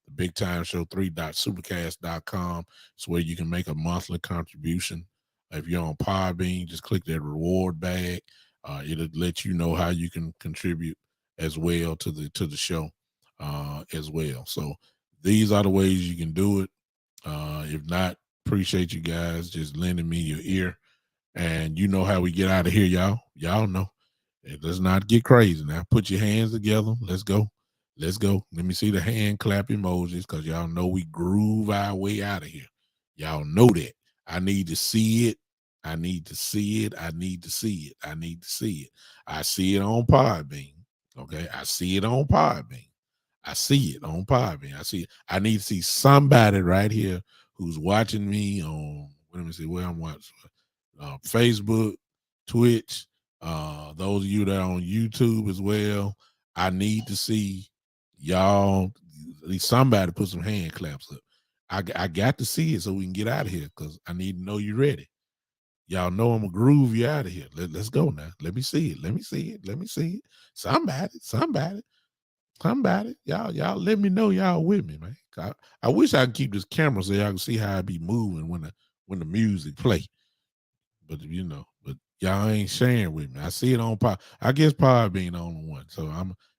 the Big Time Show 3.supercast.com is where you can make a monthly contribution. If you're on Podbean, just click that reward bag. It'll let you know how you can contribute as well to the show as well. So these are the ways you can do it. If not, appreciate you guys just lending me your ear. And you know how we get out of here, y'all. Y'all know. Let's not get crazy now. Put your hands together. Let's go. Let's go. Let me see the hand clap emojis, because y'all know we groove our way out of here. Y'all know that. I need to see it. I need to see it. I need to see it. I need to see it. I see it on Podbean. Okay. I see it on Podbean. I see it on Podbean. I see it. I need to see somebody right here who's watching me on, let me see where I'm watching. Facebook, Twitch, those of you that are on YouTube as well. I need to see y'all, at least somebody put some hand claps up. I got to see it so we can get out of here, because I need to know you're ready. Y'all know I'm gonna groove you out of here. Let's go now. Let me see it. Let me see it. Let me see it. Somebody. Y'all let me know y'all with me, man. I wish I could keep this camera so y'all can see how I be moving when the music play. But but y'all ain't sharing with me. I see it on Pod. I guess Podbean on the one. So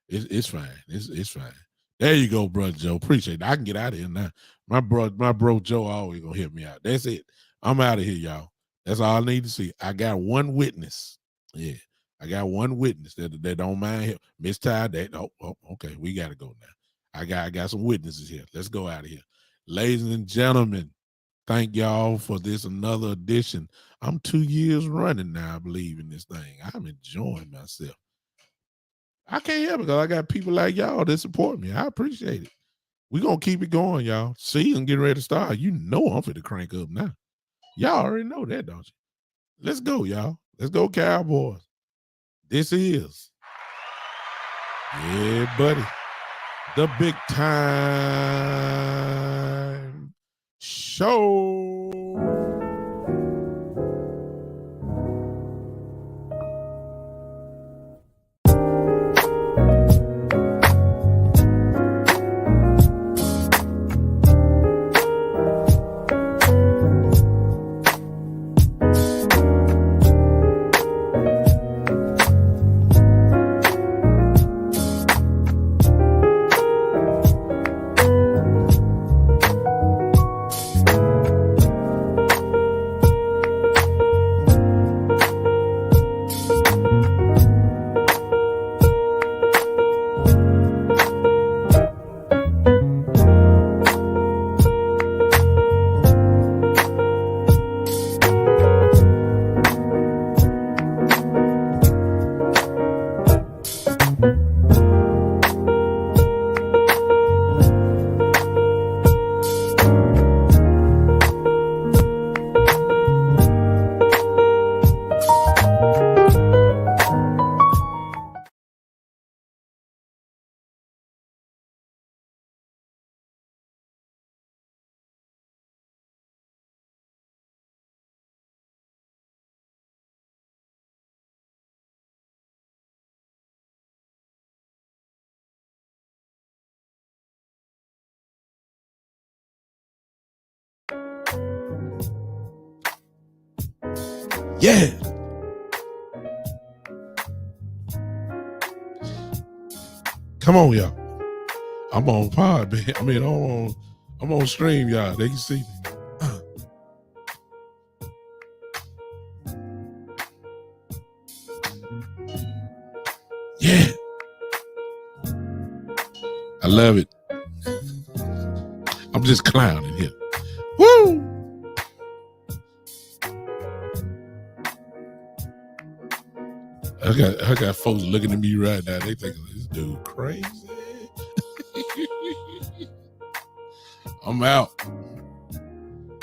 it's fine. It's fine. There you go, brother Joe. Appreciate it. I can get out of here now. My bro Joe always gonna help me out. That's it. I'm out of here, y'all. That's all I need to see. I got one witness. Yeah. I got one witness that don't mind help. Miss Ty, that okay. We gotta go now. I got some witnesses here. Let's go out of here. Ladies and gentlemen, thank y'all for this another edition. I'm 2 years running now, I believe, in this thing. I'm enjoying myself. I can't help it, because I got people like y'all that support me. I appreciate it. We're going to keep it going, y'all. Season getting ready to start. You know I'm finna crank up now. Y'all already know that, don't you? Let's go, y'all. Let's go, Cowboys. This is, yeah, buddy, the Big Time Show. Yeah. Come on, y'all. I'm on Podbean. I'm on stream, y'all. They can see me. Yeah. I love it. I'm just clowning here. Woo! I got folks looking at me right now. They think this dude crazy. I'm out.